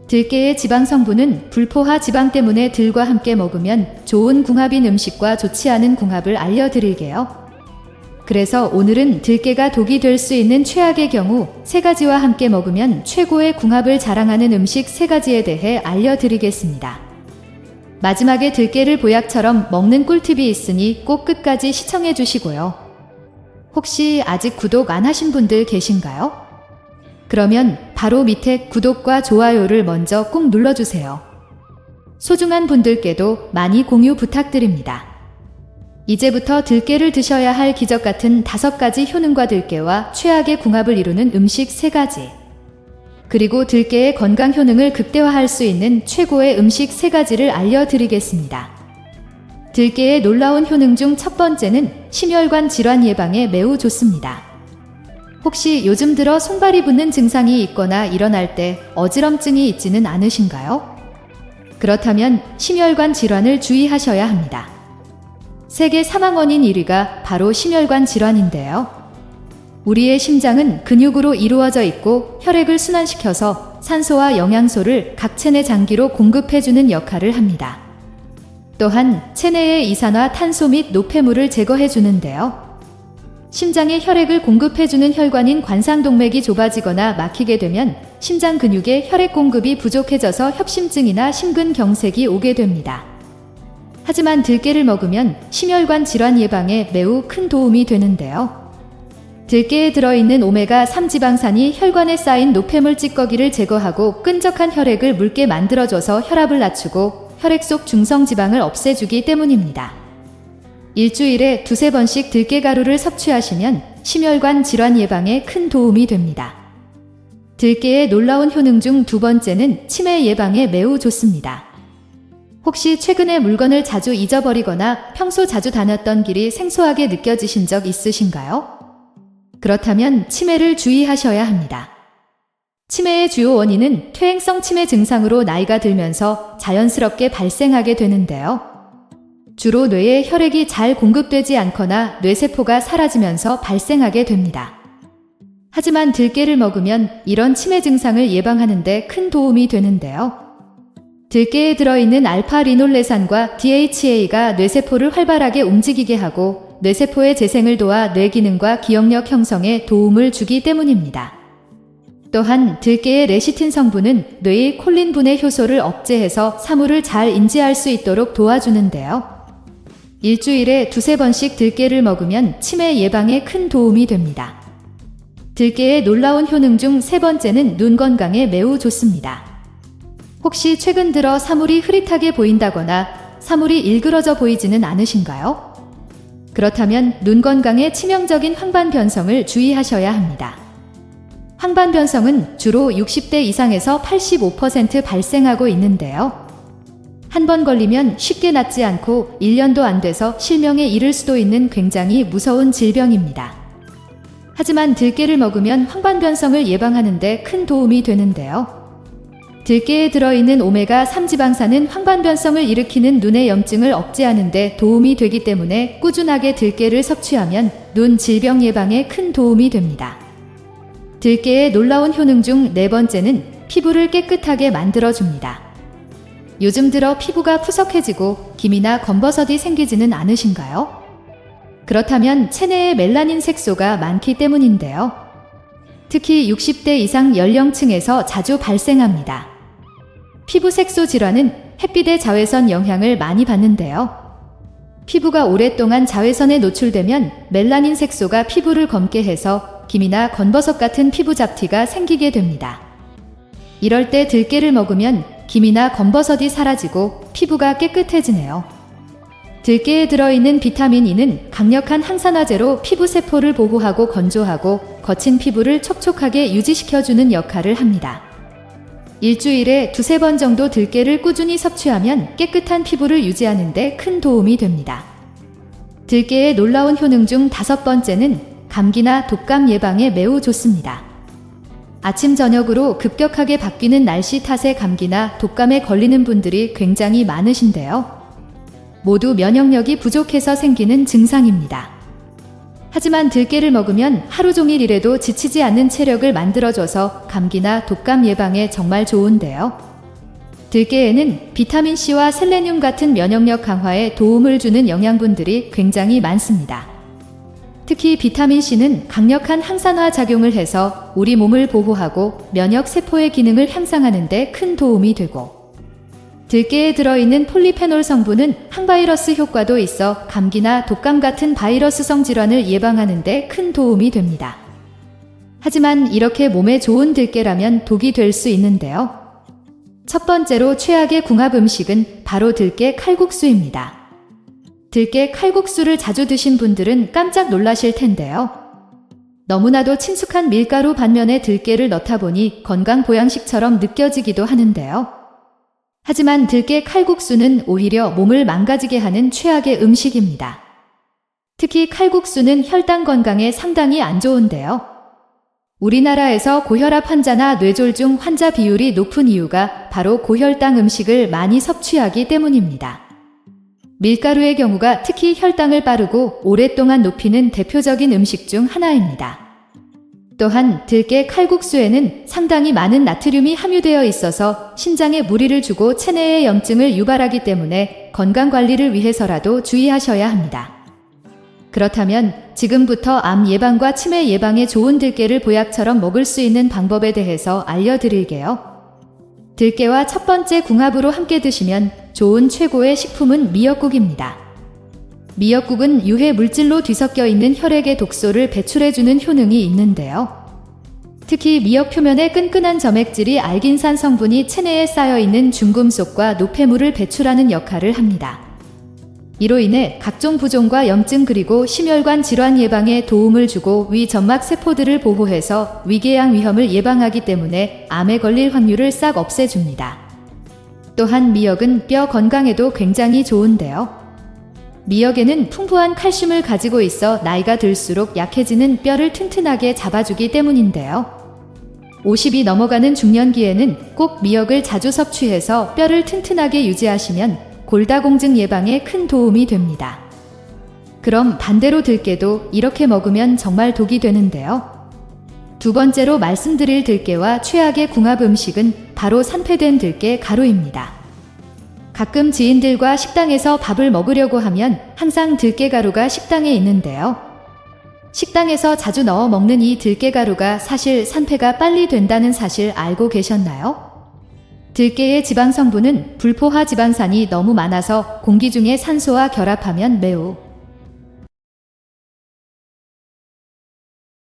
Speaker 1: 들깨의 지방 성분은 불포화 지방 때문에 들과 함께 먹으면 좋은 궁합인 음식과 좋지 않은 궁합을 알려드릴게요. 그래서 오늘은 들깨가 독이 될 수 있는 최악의 경우 3가지와 함께 먹으면 최고의 궁합을 자랑하는 음식 3가지에 대해 알려드리겠습니다. 마지막에 들깨를 보약처럼 먹는 꿀팁이 있으니 꼭 끝까지 시청해 주시고요. 혹시 아직 구독 안 하신 분들 계신가요? 그러면 바로 밑에 구독과 좋아요를 먼저 꼭 눌러주세요. 소중한 분들께도 많이 공유 부탁드립니다. 이제부터 들깨를 드셔야 할 기적 같은 5가지 효능과 들깨와 최악의 궁합을 이루는 음식 3가지. 그리고 들깨의 건강 효능을 극대화할 수 있는 최고의 음식 3가지를 알려드리겠습니다. 들깨의 놀라운 효능 중 첫 번째는 심혈관 질환 예방에 매우 좋습니다. 혹시 요즘 들어 손발이 붓는 증상이 있거나 일어날 때 어지럼증이 있지는 않으신가요? 그렇다면 심혈관 질환을 주의하셔야 합니다. 세계 사망 원인 1위가 바로 심혈관 질환인데요. 우리의 심장은 근육으로 이루어져 있고 혈액을 순환시켜서 산소와 영양소를 각 체내 장기로 공급해주는 역할을 합니다. 또한 체내의 이산화 탄소 및 노폐물을 제거해 주는데요. 심장에 혈액을 공급해주는 혈관인 관상동맥이 좁아지거나 막히게 되면 심장 근육에 혈액 공급이 부족해져서 협심증이나 심근경색이 오게 됩니다. 하지만 들깨를 먹으면 심혈관 질환 예방에 매우 큰 도움이 되는데요. 들깨에 들어있는 오메가3 지방산이 혈관에 쌓인 노폐물 찌꺼기를 제거하고 끈적한 혈액을 묽게 만들어줘서 혈압을 낮추고 혈액 속 중성지방을 없애주기 때문입니다. 일주일에 2-3번씩 들깨가루를 섭취하시면 심혈관 질환 예방에 큰 도움이 됩니다. 들깨의 놀라운 효능 중 2번째는 치매 예방에 매우 좋습니다. 혹시 최근에 물건을 자주 잊어버리거나 평소 자주 다녔던 길이 생소하게 느껴지신 적 있으신가요? 그렇다면 치매를 주의하셔야 합니다. 치매의 주요 원인은 퇴행성 치매 증상으로 나이가 들면서 자연스럽게 발생하게 되는데요. 주로 뇌에 혈액이 잘 공급되지 않거나 뇌세포가 사라지면서 발생하게 됩니다. 하지만 들깨를 먹으면 이런 치매 증상을 예방하는 데 큰 도움이 되는데요. 들깨에 들어있는 알파-리놀레산과 DHA가 뇌세포를 활발하게 움직이게 하고 뇌세포의 재생을 도와 뇌기능과 기억력 형성에 도움을 주기 때문입니다. 또한 들깨의 레시틴 성분은 뇌의 콜린 분해 효소를 억제해서 사물을 잘 인지할 수 있도록 도와주는데요. 일주일에 2-3번씩 들깨를 먹으면 치매 예방에 큰 도움이 됩니다. 들깨의 놀라운 효능 중 3번째는 눈 건강에 매우 좋습니다. 혹시 최근 들어 사물이 흐릿하게 보인다거나 사물이 일그러져 보이지는 않으신가요? 그렇다면 눈 건강에 치명적인 황반변성을 주의하셔야 합니다. 황반변성은 주로 60대 이상에서 85% 발생하고 있는데요. 한 번 걸리면 쉽게 낫지 않고 1년도 안 돼서 실명에 이를 수도 있는 굉장히 무서운 질병입니다. 하지만 들깨를 먹으면 황반변성을 예방하는 데 큰 도움이 되는데요. 들깨에 들어있는 오메가3 지방산은 황반변성을 일으키는 눈의 염증을 억제하는 데 도움이 되기 때문에 꾸준하게 들깨를 섭취하면 눈 질병 예방에 큰 도움이 됩니다. 들깨의 놀라운 효능 중 4번째는 피부를 깨끗하게 만들어줍니다. 요즘 들어 피부가 푸석해지고 기미나 검버섯이 생기지는 않으신가요? 그렇다면 체내에 멜라닌 색소가 많기 때문인데요. 특히 60대 이상 연령층에서 자주 발생합니다. 피부 색소 질환은 햇빛의 자외선 영향을 많이 받는데요. 피부가 오랫동안 자외선에 노출되면 멜라닌 색소가 피부를 검게 해서 기미나 건버섯 같은 피부 잡티가 생기게 됩니다. 이럴 때 들깨를 먹으면 기미나 건버섯이 사라지고 피부가 깨끗해지네요. 들깨에 들어있는 비타민 E는 강력한 항산화제로 피부 세포를 보호하고 건조하고 거친 피부를 촉촉하게 유지시켜주는 역할을 합니다. 일주일에 2-3번 정도 들깨를 꾸준히 섭취하면 깨끗한 피부를 유지하는 데 큰 도움이 됩니다. 들깨의 놀라운 효능 중 5번째는 감기나 독감 예방에 매우 좋습니다. 아침 저녁으로 급격하게 바뀌는 날씨 탓에 감기나 독감에 걸리는 분들이 굉장히 많으신데요. 모두 면역력이 부족해서 생기는 증상입니다. 하지만 들깨를 먹으면 하루 종일 일해도 지치지 않는 체력을 만들어줘서 감기나 독감 예방에 정말 좋은데요. 들깨에는 비타민C와 셀레늄 같은 면역력 강화에 도움을 주는 영양분들이 굉장히 많습니다. 특히 비타민C는 강력한 항산화 작용을 해서 우리 몸을 보호하고 면역 세포의 기능을 향상하는 데 큰 도움이 되고, 들깨에 들어있는 폴리페놀 성분은 항바이러스 효과도 있어 감기나 독감 같은 바이러스성 질환을 예방하는 데 큰 도움이 됩니다. 하지만 이렇게 몸에 좋은 들깨라면 독이 될 수 있는데요. 첫 번째로 최악의 궁합 음식은 바로 들깨 칼국수입니다. 들깨 칼국수를 자주 드신 분들은 깜짝 놀라실 텐데요. 너무나도 친숙한 밀가루 반면에 들깨를 넣다 보니 건강 보양식처럼 느껴지기도 하는데요. 하지만 들깨 칼국수는 오히려 몸을 망가지게 하는 최악의 음식입니다. 특히 칼국수는 혈당 건강에 상당히 안 좋은데요. 우리나라에서 고혈압 환자나 뇌졸중 환자 비율이 높은 이유가 바로 고혈당 음식을 많이 섭취하기 때문입니다. 밀가루의 경우가 특히 혈당을 빠르고 오랫동안 높이는 대표적인 음식 중 하나입니다. 또한 들깨 칼국수에는 상당히 많은 나트륨이 함유되어 있어서 신장에 무리를 주고 체내의 염증을 유발하기 때문에 건강관리를 위해서라도 주의하셔야 합니다. 그렇다면 지금부터 암 예방과 치매 예방에 좋은 들깨를 보약처럼 먹을 수 있는 방법에 대해서 알려드릴게요. 들깨와 첫 번째 궁합으로 함께 드시면 좋은 최고의 식품은 미역국입니다. 미역국은 유해 물질로 뒤섞여 있는 혈액의 독소를 배출해주는 효능이 있는데요. 특히 미역 표면의 끈끈한 점액질이 알긴산 성분이 체내에 쌓여있는 중금속과 노폐물을 배출하는 역할을 합니다. 이로 인해 각종 부종과 염증 그리고 심혈관 질환 예방에 도움을 주고 위 점막 세포들을 보호해서 위궤양 위험을 예방하기 때문에 암에 걸릴 확률을 싹 없애줍니다. 또한 미역은 뼈 건강에도 굉장히 좋은데요. 미역에는 풍부한 칼슘을 가지고 있어 나이가 들수록 약해지는 뼈를 튼튼하게 잡아주기 때문인데요. 50이 넘어가는 중년기에는 꼭 미역을 자주 섭취해서 뼈를 튼튼하게 유지하시면 골다공증 예방에 큰 도움이 됩니다. 그럼 반대로 들깨도 이렇게 먹으면 정말 독이 되는데요. 두 번째로 말씀드릴 들깨와 최악의 궁합 음식은 바로 산패된 들깨 가루입니다. 가끔 지인들과 식당에서 밥을 먹으려고 하면 항상 들깨 가루가 식당에 있는데요. 식당에서 자주 넣어 먹는 이 들깨 가루가 사실 산패가 빨리 된다는 사실 알고 계셨나요? 들깨의 지방 성분은 불포화 지방산이 너무 많아서 공기 중에 산소와 결합하면 매우